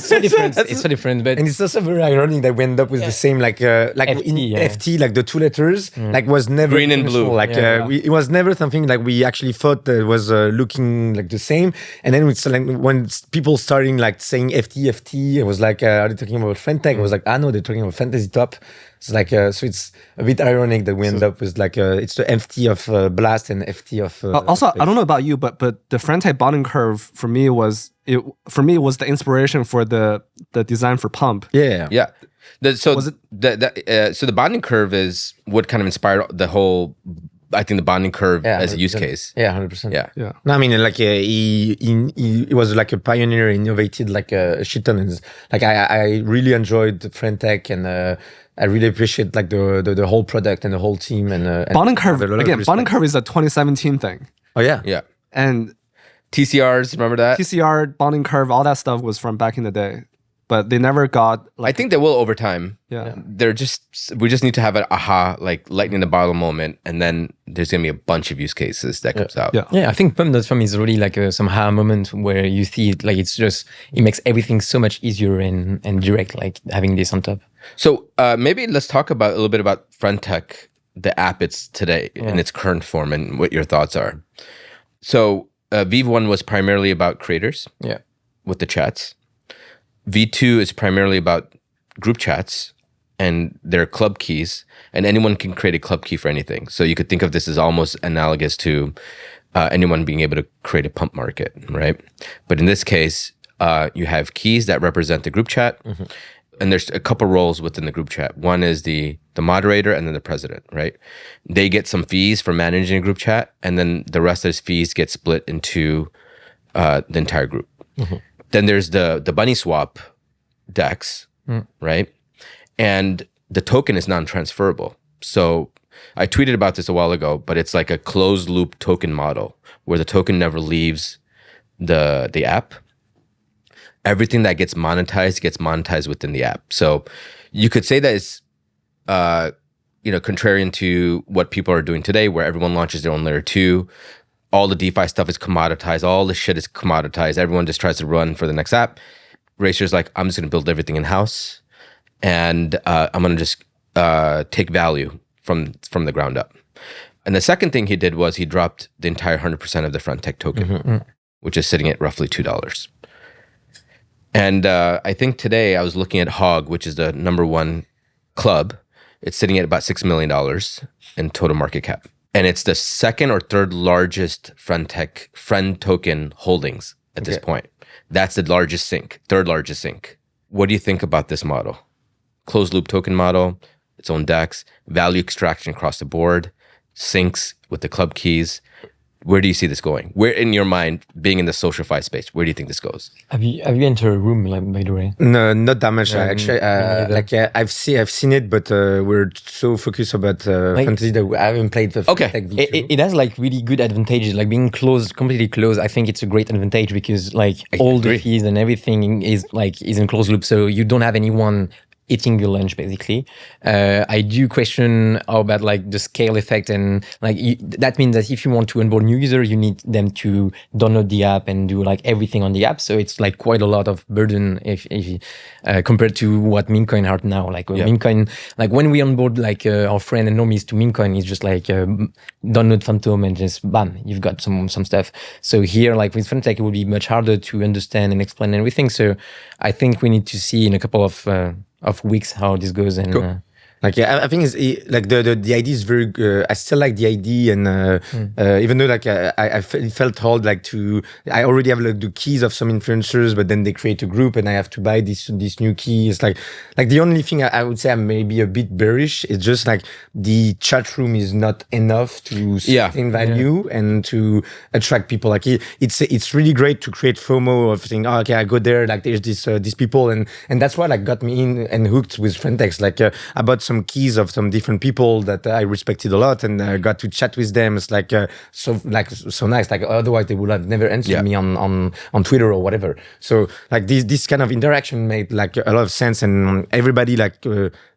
so different. It's so different, but and it's also very ironic that we end up with the same like FT, in FT, like the two letters like was never green and blue. Like it was never something like we actually thought that was looking like the same. And then it's like when people starting like saying FT, it was like are they talking about Friendtech? I was like, no, they're talking about Fantasy Top. It's like so it's a bit ironic that we end up with like it's the FT of Blast and FT of. Also, I don't know about you, but the Friendtech bonding curve for me was the inspiration for the design for Pump. Yeah. So the bonding curve is what kind of inspired the whole. I think the bonding curve as a use case. Yeah, 100%. Yeah. No, I mean, like he was like a pioneer, innovated like a shit ton. And like I really enjoyed Friendtech and. I really appreciate like the whole product and the whole team and bonding curve again. Bonding curve is a 2017 thing. Oh yeah, and TCRs, remember that? TCR, bonding curve, all that stuff was from back in the day. but they never got I like think they will over time. yeah. We just need to have an aha, like lightning in the bottle moment, and then there's gonna be a bunch of use cases that comes out. Yeah. Yeah, I think Pump.com is really like some aha moment where you see it, like it makes everything so much easier and direct, like having this on top. So maybe let's talk about a little bit about Friendtech, the app it's today in its current form, and what your thoughts are. So V1 was primarily about creators, with the chats. V2 is primarily about group chats and their club keys, and anyone can create a club key for anything. So you could think of this as almost analogous to anyone being able to create a pump market, right? But in this case, you have keys that represent the group chat, and there's a couple roles within the group chat. One is the moderator and then the president, right? They get some fees for managing a group chat, and then the rest of those fees get split into the entire group. Then there's the bunny swap DEX, right? And the token is non-transferable. So I tweeted about this a while ago, but it's like a closed loop token model where the token never leaves the app. Everything that gets monetized within the app. So you could say that it's contrarian to what people are doing today, where everyone launches their own layer 2. All the DeFi stuff is commoditized. All the shit is commoditized. Everyone just tries to run for the next app. Racer's like, I'm just going to build everything in-house, and I'm going to just take value from the ground up. And the second thing he did was he dropped the entire 100% of the Friendtech token, which is sitting at roughly $2. And I think today I was looking at Hog, which is the number one club. It's sitting at about $6 million in total market cap. And it's the second or third largest Friendtech friend token holdings at this point. That's the largest sink, third largest sink. What do you think about this model? Closed loop token model, its own DEX, value extraction across the board, syncs with the club keys. Where do you see this going? Where, in your mind, being in the SocialFi space, where do you think this goes? Have you entered a room, like, by the way? No, not that much. Actually, I've seen it, but we're so focused about fantasy that I haven't played the Friendtech V2. It has like really good advantages, like being closed, completely closed. I think it's a great advantage because like all the fees and everything is in closed loop, so you don't have anyone eating your lunch, basically. I do question about like the scale effect, and like that means that if you want to onboard new users, you need them to download the app and do like everything on the app. So it's like quite a lot of burden if compared to what Memecoin are now. Like Memecoin, like when we onboard like our friend and Normies to Memecoin, it's just like download Phantom and just bam, you've got some stuff. So here, like with Friendtech, it will be much harder to understand and explain everything. So I think we need to see in a couple of weeks how this goes. And cool. I think it's like the idea is very I still like the idea, and even though like I felt hard like I already have like the keys of some influencers, but then they create a group and I have to buy this new key. It's like the only thing I would say I'm maybe a bit bearish is just like the chat room is not enough to sustain value and to attract people. Like it's really great to create FOMO of saying, oh, okay, I go there, like there's these people, and that's what like got me in and hooked with Friendtech. Like I bought some keys of some different people that I respected a lot, and got to chat with them. It's like so nice. Like otherwise they would have never answered me on Twitter or whatever. So like this kind of interaction made like a lot of sense, and everybody like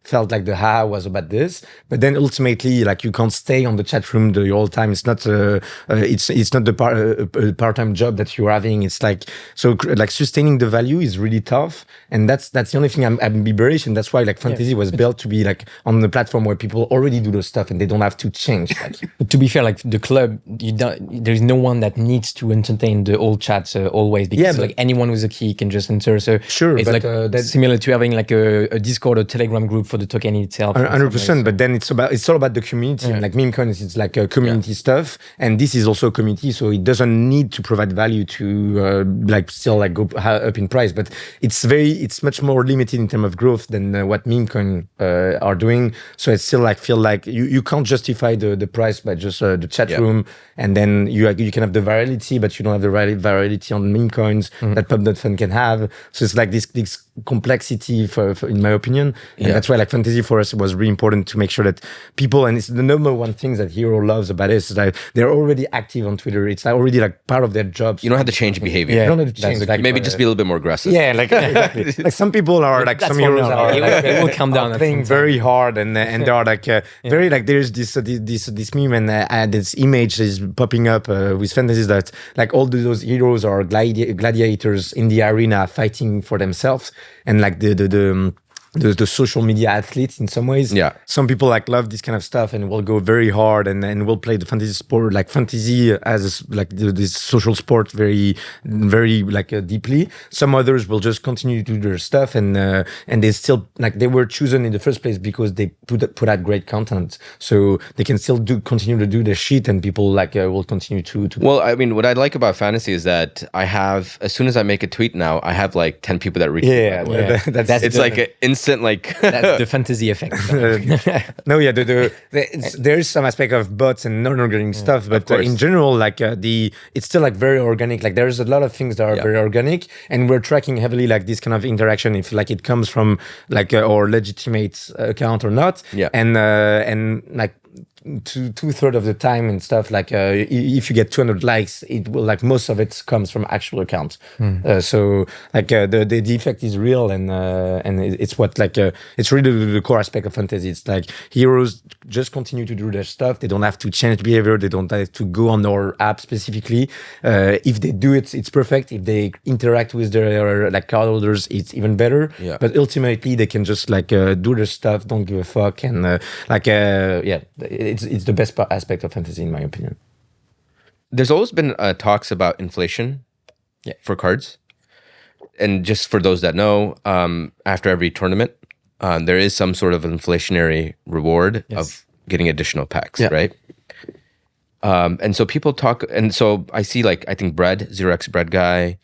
felt like the ha was about this. But then ultimately, like you can't stay on the chat room the whole time. It's not it's not the part-time job that you're having. It's like so like sustaining the value is really tough, and that's the only thing I'm bearish, and that's why like Fantasy was built to be like on the platform where people already do those stuff and they don't have to change. Like, to be fair, like the club, there is no one that needs to entertain the old chats always, because like anyone with a key can just enter. So sure, it's but, like that's similar to having like a Discord or Telegram group for the token itself. 100%, but then it's all about the community. And like Memecoin is like a community stuff, and this is also a community, so it doesn't need to provide value to like still like go up in price. But it's much more limited in terms of growth than what Memecoin are are doing. So it's still like feel like you can't justify the price by just the chat room, and then you can have the virality, but you don't have the virality on meme coins that Pub.Fun can have. So it's like this complexity for in my opinion, and that's why like fantasy for us was really important to make sure that people, and it's the number one thing that Hero loves about it is that they're already active on Twitter. It's already like part of their jobs. You don't have to change behavior. You don't have to change. Like, maybe just be a little bit more aggressive. Yeah, like exactly. Like some people are like some heroes are it will come down playing very hard, and they are like very like there's this meme and this image is popping up with fantasies that like all those heroes are gladiators in the arena fighting for themselves, and like the social media athletes in some ways. Yeah. Some people like love this kind of stuff and will go very hard and will play the fantasy sport, like fantasy as like this social sport very, very like deeply. Some others will just continue to do their stuff and they still like they were chosen in the first place because they put out great content. So they can still continue to do their shit and people like will continue to. Well, I mean, what I like about fantasy is that I have, as soon as I make a tweet now, I have like 10 people that retweet. That's it's like an instant like that's the fantasy effect. No, yeah, there's some aspect of bots and non-organic stuff, but in general, like it's still like very organic. Like there's a lot of things that are very organic, and we're tracking heavily like this kind of interaction if like it comes from like or legitimate account or not. Yeah, and like. Two-thirds of the time and stuff like if you get 200 likes, it will like most of it comes from actual accounts. So like the effect is real and it's what like it's really the core aspect of fantasy. It's like heroes just continue to do their stuff. They don't have to change behavior. They don't have to go on our app specifically. If they do it, it's perfect. If they interact with their like cardholders, it's even better. Yeah. But ultimately, they can just like do their stuff, don't give a fuck, and it's the best aspect of fantasy in my opinion. There's always been talks about inflation for cards. And just for those that know, after every tournament, there is some sort of inflationary reward of getting additional packs, right? And so people talk, and so I see like, I think Bread, 0x Bread Guy,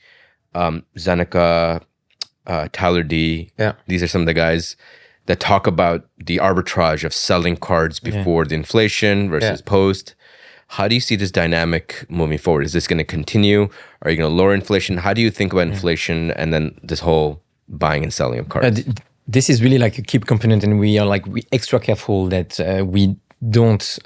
Zeneca, Tyler D. These are some of the guys that talk about the arbitrage of selling cards before the inflation versus post. How do you see this dynamic moving forward? Is this going to continue? Are you going to lower inflation? How do you think about inflation and then this whole buying and selling of cards? This is really like a key component, and we are extra careful that we don't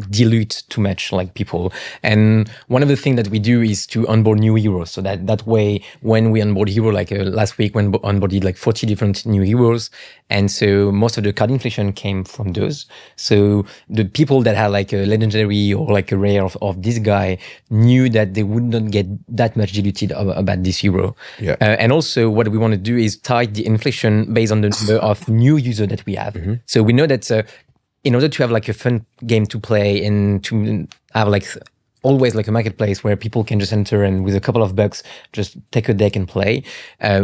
dilute too much like people. And one of the things that we do is to onboard new heroes, so that way when we onboard hero, like last week when onboarded like 40 different new heroes, and so most of the card inflation came from those. So the people that had like a legendary or like a rare of this guy knew that they would not get that much diluted about this hero. And also what we want to do is tie the inflation based on the number of new users that we have. So we know that in order to have like a fun game to play and to have like always like a marketplace where people can just enter and with a couple of bucks just take a deck and play,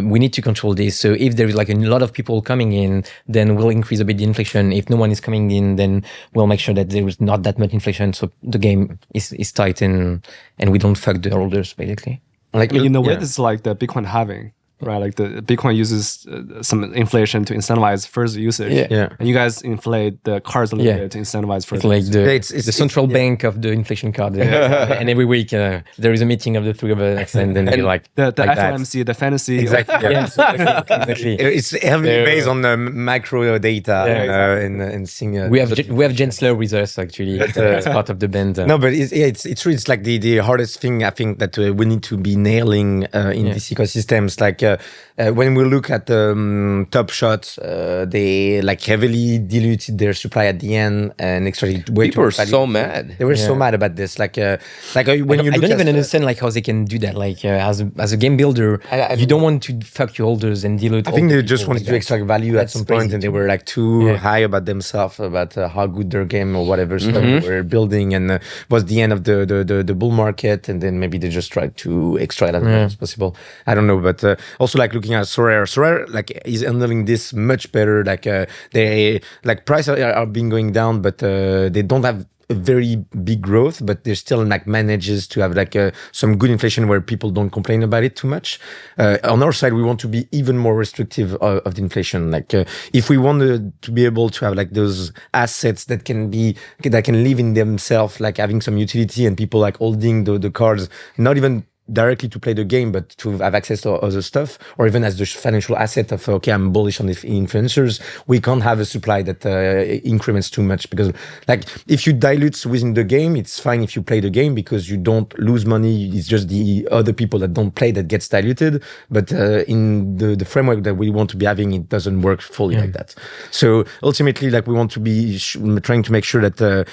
we need to control this. So if there is like a lot of people coming in, then we'll increase a bit the inflation. If no one is coming in, then we'll make sure that there is not that much inflation, so the game is tight and we don't fuck the holders basically. Like in a way, this is like the Bitcoin halving. Right, like the Bitcoin uses some inflation to incentivize further usage. And you guys inflate the cards a little bit to incentivize further. It's like the central bank of the inflation card. And every week there is a meeting of the three of us, and then you like the FOMC, the fantasy. Exactly. Exactly. It's heavily based on the macro data and seeing. We have Gensler with us actually as part of the band. No, but it's true. It's like the hardest thing I think that we need to be nailing in these ecosystems. Like when we look at Top Shot, they like heavily diluted their supply at the end and extracted way People too were much value. so mad. They were so mad about this. Like when you I look don't at even understand like how they can do that. Like as a game builder, you don't want to fuck your holders and dilute. I think they just wanted to extract value at some point, and they were like too high about themselves, about how good their game or whatever stuff they were building, and was the end of the bull market, and then maybe they just tried to extract as much as possible. I don't know, but also like looking at Sorare like is handling this much better. Like they like prices are being going down, but they don't have a very big growth, but there still like manages to have like some good inflation where people don't complain about it too much. On our side, we want to be even more restrictive of the inflation. Like if we wanted to be able to have like those assets that can live in themselves, like having some utility and people like holding the cards, not even directly to play the game, but to have access to other stuff, or even as the financial asset of, okay, I'm bullish on the influencers, we can't have a supply that increments too much, because like if you dilute within the game, it's fine if you play the game because you don't lose money. It's just the other people that don't play that gets diluted. But in the framework that we want to be having, it doesn't work fully like that. So ultimately, like we want to be trying to make sure that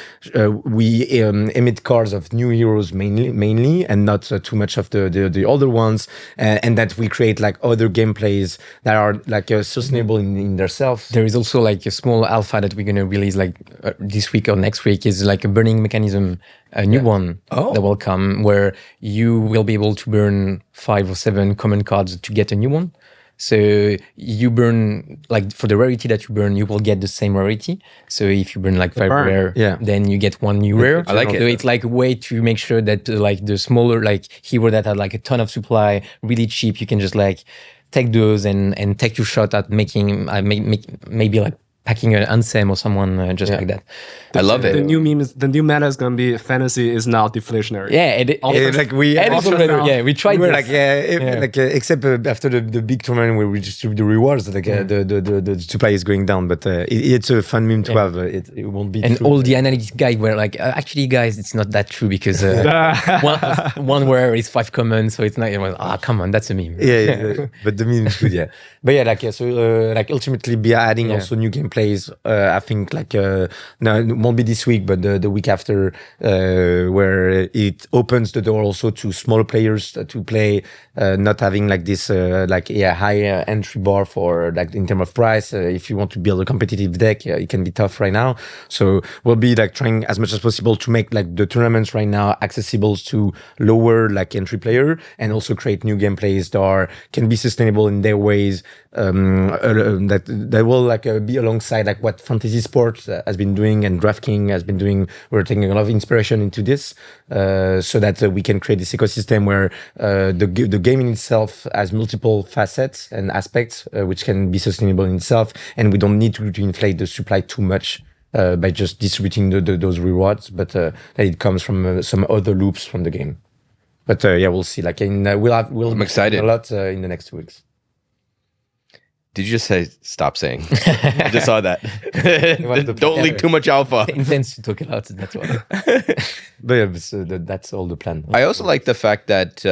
we emit cards of new heroes mainly and not too much of the older ones, and that we create like other gameplays that are like sustainable in themselves. There is also like a small alpha that we're going to release like this week or next week, is like a burning mechanism, a new one that will come, where you will be able to burn 5 or 7 common cards to get a new one. So you burn, like for the rarity that you burn, you will get the same rarity. So if you burn like 5 rare, then you get 1 new rare. I like it. So it's like a way to make sure that like the smaller like hero that had like a ton of supply, really cheap, you can just like take those and take your shot at making maybe like packing an Ansem or someone just like that. I love it. The new meme is, the new meta is going to be fantasy is now deflationary. Yeah, like we we tried. We were this. like except after the big tournament where we distribute the rewards, like the supply is going down. But it's a fun meme to have. It won't be. And true, all the analytics guys were like, actually, guys, it's not that true because one rare is 5 common, so it's not. Well, come on, that's a meme. Yeah, but the meme is good. Yeah, but yeah, like so, like ultimately, be adding also new gameplays. I think like no, it won't be this week, but the week after, where it opens the door also to smaller players to play, not having like this high entry bar for like in terms of price. If you want to build a competitive deck, it can be tough right now. So we'll be like trying as much as possible to make like the tournaments right now accessible to lower like entry player, and also create new gameplays that can be sustainable in their ways. That will like be alongside like what Fantasy Sports has been doing and DraftKings has been doing. We're taking a lot of inspiration into this, so that we can create this ecosystem where the game in itself has multiple facets and aspects, which can be sustainable in itself, and we don't need to inflate the supply too much by just distributing those rewards, but that it comes from some other loops from the game. But we'll see. Like I'm excited a lot in the next 2 weeks. Did you just say stop saying? I just saw that. Don't leak too much alpha. It intends to talk a lot, that's why. But yeah, so that's all the plan. I also like the fact that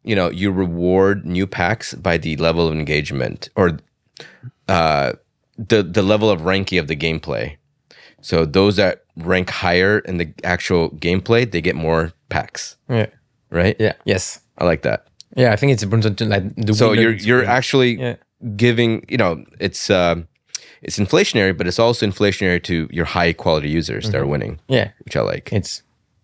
you reward new packs by the level of engagement or the level of ranking of the gameplay. So those that rank higher in the actual gameplay, they get more packs. Yeah. Right? Yeah. Yes. I like that. Yeah, I think it's important to like the. So you're actually giving, it's inflationary, but it's also inflationary to your high quality users that are winning. Yeah, which I like.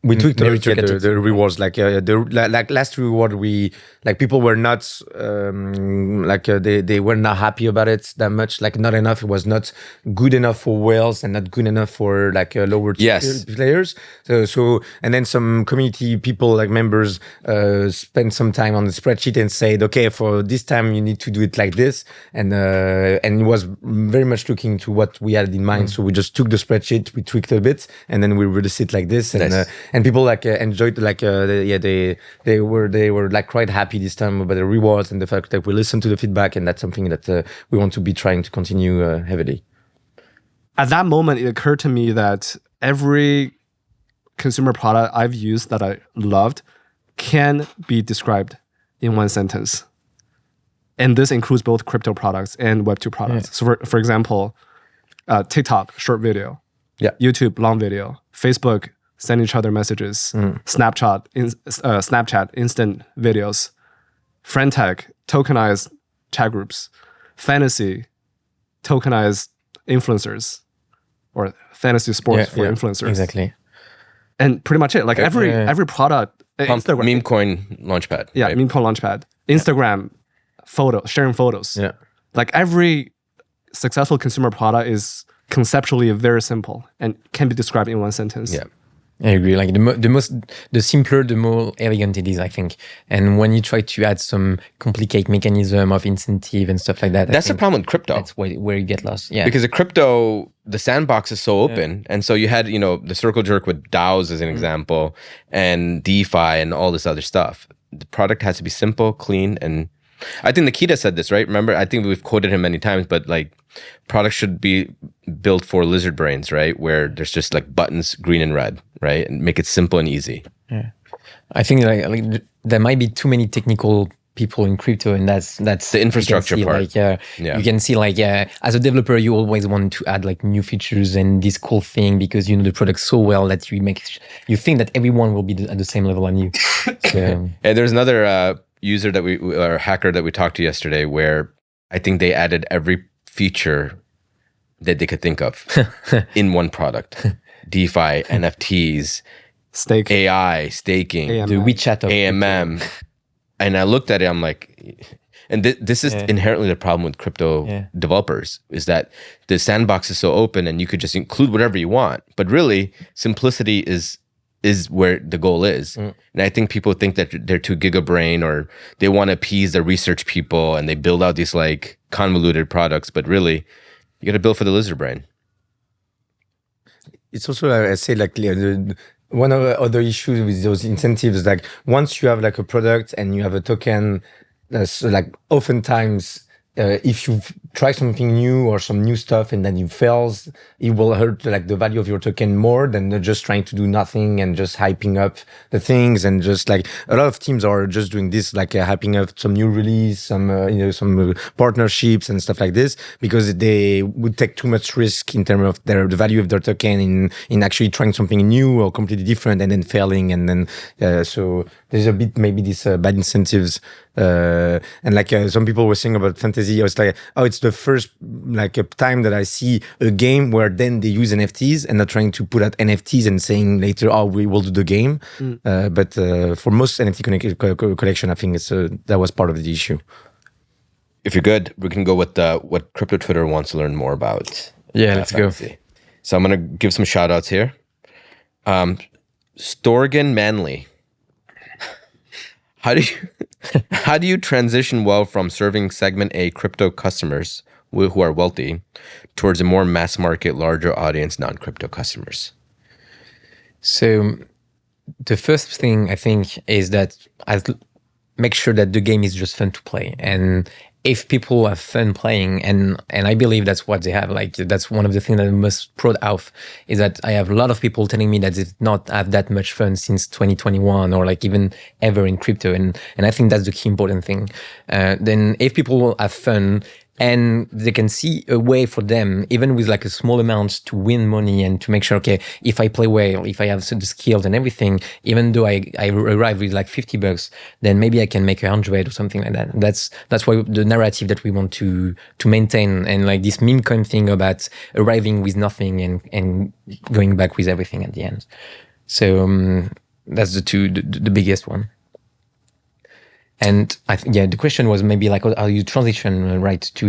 We took the rewards like like last reward we like people were not they were not happy about it that much, like not enough. It was not good enough for whales and not good enough for like lower tier players. So and then some community people like members spent some time on the spreadsheet and said, okay, for this time you need to do it like this, and it was very much looking to what we had in mind. So we just took the spreadsheet, we tweaked a bit, and then we released it like this, and people like enjoyed like they were like quite happy this time about the rewards and the fact that we listen to the feedback, and that's something that we want to be trying to continue heavily. At that moment, it occurred to me that every consumer product I've used that I loved can be described in one sentence, and this includes both crypto products and Web2 products. So for example, TikTok short video, YouTube long video, Facebook send each other messages, Snapchat instant videos, Friendtech tokenized chat groups, Fantasy tokenized influencers, or Fantasy Sports for influencers. Exactly. And pretty much it. Like every product, Instagram, meme coin launchpad. Yeah, right? meme coin launchpad. Instagram sharing photos. Yeah. Like every successful consumer product is conceptually very simple and can be described in one sentence. Yeah. I agree. Like the simpler, the more elegant it is, I think. And when you try to add some complicated mechanism of incentive and stuff like that, That's the problem with crypto. That's where you get lost. Yeah. Because the crypto, the sandbox is so open. And so you had, the circle jerk with DAOs as an example, and DeFi and all this other stuff. The product has to be simple, clean, and I think Nikita said this, right? Remember, I think we've quoted him many times, but like products should be built for lizard brains, right? Where there's just like buttons, green and red, right? And make it simple and easy. Yeah. I think like there might be too many technical people in crypto, and that's the infrastructure part. Like, you can see like as a developer, you always want to add like new features and this cool thing because you know the product so well that you think that everyone will be at the same level on you. So, and there's another user or hacker that we talked to yesterday where I think they added every feature that they could think of in one product. DeFi, NFTs, Stake. AI, staking, AMM. the WeChat of AMM. And I looked at it, I'm like, and this is inherently the problem with crypto developers, is that the sandbox is so open and you could just include whatever you want. But really, simplicity is where the goal is. And I think people think that they're too gigabrain, or they want to appease the research people and they build out these like convoluted products. But really, you got to build for the lizard brain. It's also, I say, like one of the other issues with those incentives, like once you have like a product and you have a token, so like oftentimes if you try something new or some new stuff and then it fails, it will hurt like the value of your token more than just trying to do nothing and just hyping up the things. And just like a lot of teams are just doing this, like hyping up some new release, some some partnerships and stuff like this, because they would take too much risk in terms of the value of their token in actually trying something new or completely different and then failing. And then so there's a bit maybe this bad incentives. And like some people were saying about fantasy, I was like, oh, it's the first like a time that I see a game where then they use NFTs and not trying to put out NFTs and saying later, oh, we will do the game. But for most NFT collection, I think that was part of the issue. If you're good, we can go with what Crypto Twitter wants to learn more about. Yeah, let's fantasy. go. So I'm going to give some shout outs here. Storgen Manley. How do you transition well from serving segment A crypto customers who are wealthy towards a more mass market, larger audience, non-crypto customers? So the first thing I think is that I make sure that the game is just fun to play. And if people have fun playing, and I believe that's what they have, like that's one of the things that I'm most proud of, is that I have a lot of people telling me that they did not have that much fun since 2021 or like even ever in crypto. And I think that's the key important thing. Then if people have fun, and they can see a way for them, even with like a small amount, to win money and to make sure, okay, if I play well, if I have the skills and everything, even though I arrive with like $50, then maybe I can make 100 or something like that. That's why the narrative that we want to maintain, and like this meme coin thing about arriving with nothing and going back with everything at the end. So that's the biggest one. And I think, the question was maybe like, how you transition right to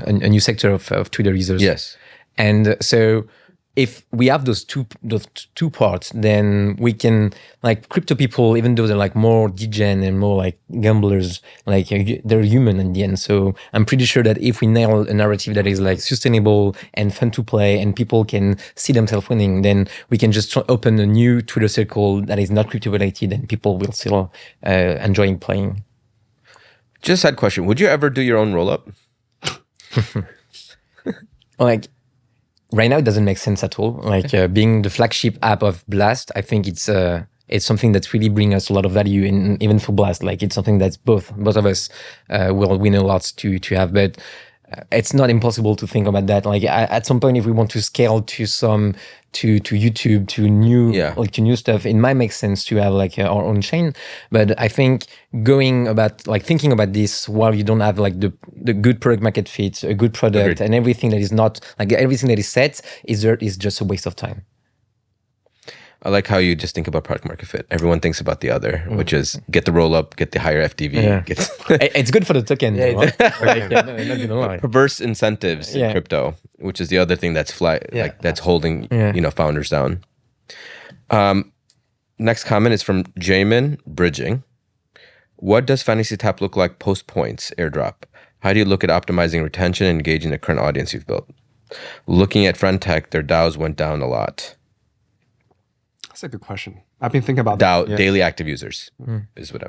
a new sector of Twitter users? Yes. And so if we have those two parts, then we can, like, crypto people, even though they're like more degen and more like gamblers, like they're human in the end. So I'm pretty sure that if we nail a narrative that is like sustainable and fun to play and people can see themselves winning, then we can just open a new Twitter circle that is not crypto related and people will still enjoying playing. Just a side question. Would you ever do your own Rollup? Like, right now, it doesn't make sense at all. Like being the flagship app of Blast, I think it's something that's really bring us a lot of value, in even for Blast. Like it's something that's both of us will win a lot to have. But it's not impossible to think about that. Like at some point, if we want to scale to YouTube, to new stuff, it might make sense to have like our own chain. But I think thinking about this while you don't have like the good product market fit, a good product, Agreed. and everything that is not like everything that is set is just a waste of time. I like how you just think about product market fit. Everyone thinks about the other, which is get the roll up, get the higher FTV. Yeah. It's good for the token. Not gonna lie. Perverse incentives in crypto, which is the other thing that's that's holding founders down. Next comment is from Jamin Bridging. What does Fantasy Tap look like post points airdrop? How do you look at optimizing retention and engaging the current audience you've built? Looking at Friendtech, their DAOs went down a lot. That's a good question. I've been thinking about DAO, that. Yeah. daily active users, is what I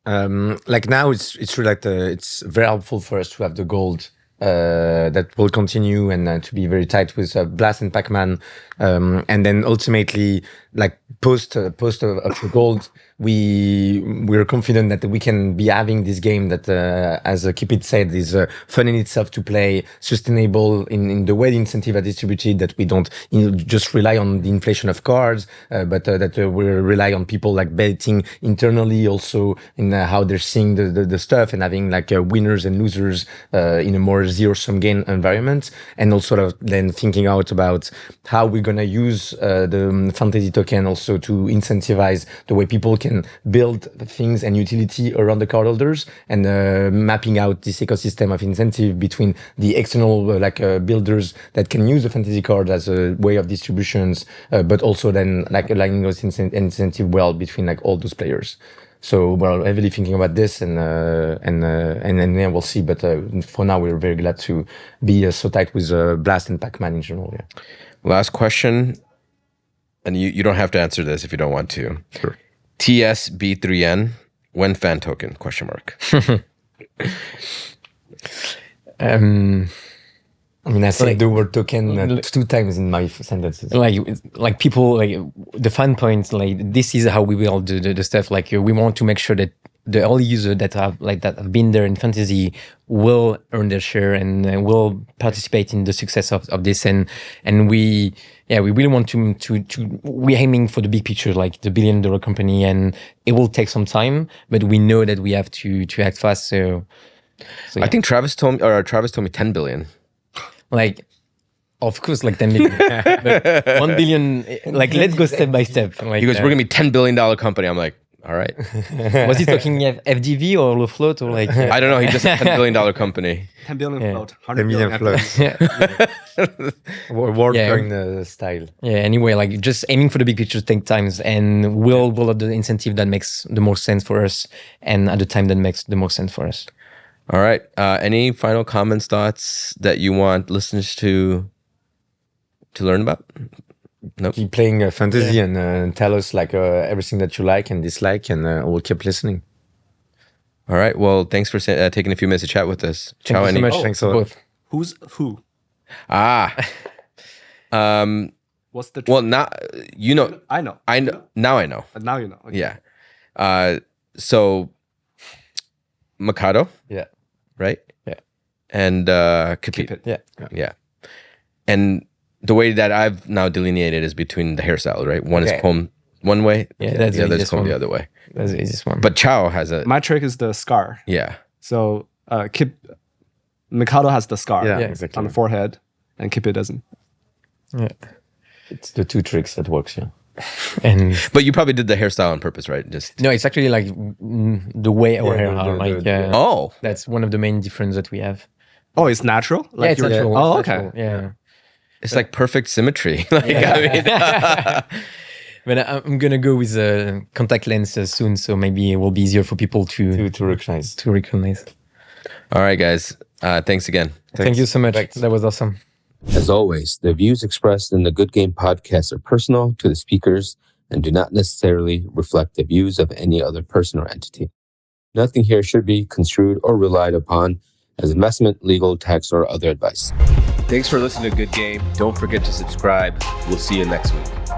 meant. Like now, it's true that it's very helpful for us to have the gold that will continue and to be very tight with Blast and Pac-Man, and then ultimately, like post of the gold, we're confident that we can be having this game that, as Kipit said, is fun in itself to play, sustainable in the way the incentive are distributed, that we don't just rely on the inflation of cards, but that we rely on people like betting internally also in how they're seeing the stuff and having like winners and losers in a more zero-sum game environment, and also then thinking out about how we're going to use the fantasy token also to incentivize the way people can build things and utility around the cardholders, and mapping out this ecosystem of incentive between the external builders that can use the fantasy card as a way of distributions, but also then like aligning those incentive well between like all those players. So we're heavily thinking about this, and then we'll see. But for now, we're very glad to be so tight with Blast and Pac-Man in general. Yeah. Last question, and you don't have to answer this if you don't want to. Sure. TSB3N, when fan token? ? I mean, I said the word token 2 times in my sentences. Like people, like the fan points, like this is how we will do the stuff. Like we want to make sure that the early user that have been there in fantasy will earn their share and will participate in the success of this. And we really want to we're aiming for the big picture, like the $1 billion company, and it will take some time, but we know that we have to act fast. So yeah. I think Travis told me 10 billion. Like, of course, like 10 million. But 1 billion, like, let's go step by step. Like, He goes, we're going to be $10 billion company. I'm like, all right. was he talking FDV or low float or like? I don't know. He just said $10 billion company. 10 billion float. 10 million floats. Word coin style. Yeah, anyway, like just aiming for the big picture takes times, and we'll roll out the incentive that makes the most sense for us and at the time that makes the most sense for us. All right. Any final comments, thoughts that you want listeners to learn about? Nope. Keep playing fantasy and tell us like everything that you like and dislike, and we'll keep listening. All right. Well, thanks for taking a few minutes to chat with us. Thank you so much. Thanks a lot. Who's who? What's the? Well, now you know. I know. I know. Now I know. Now you know. Okay. Yeah. So Mikado. Yeah. Right. Yeah. And Kipit. Kipit. Yeah. And the way that I've now delineated is between the hairstyle, right? One is combed one way. Yeah, that's the other is easiest combed one. the other way. That's the easiest one. But Qiao has a My trick is the scar. yeah. So Mikado has the scar Yeah, Yeah. exactly. on the forehead, and Kipit doesn't. Yeah. It's the 2 tricks that works. Yeah. And But you probably did the hairstyle on purpose, right? Just no, it's actually like the way our hair are. oh, That's one of the main differences that we have. Oh, it's natural. Yeah, it's you're- natural. Oh, It's okay. natural, Yeah. it's like perfect symmetry. Like I mean, But I'm gonna go with a contact lens soon, so maybe it will be easier for people to To recognize. recognize. all right, guys. Thanks again. Thank you so much. That was awesome. As always, the views expressed in the Good Game podcast are personal to the speakers and do not necessarily reflect the views of any other person or entity. Nothing here should be construed or relied upon as investment, legal, tax, or other advice. Thanks for listening to Good Game. Don't forget to subscribe. We'll see you next week.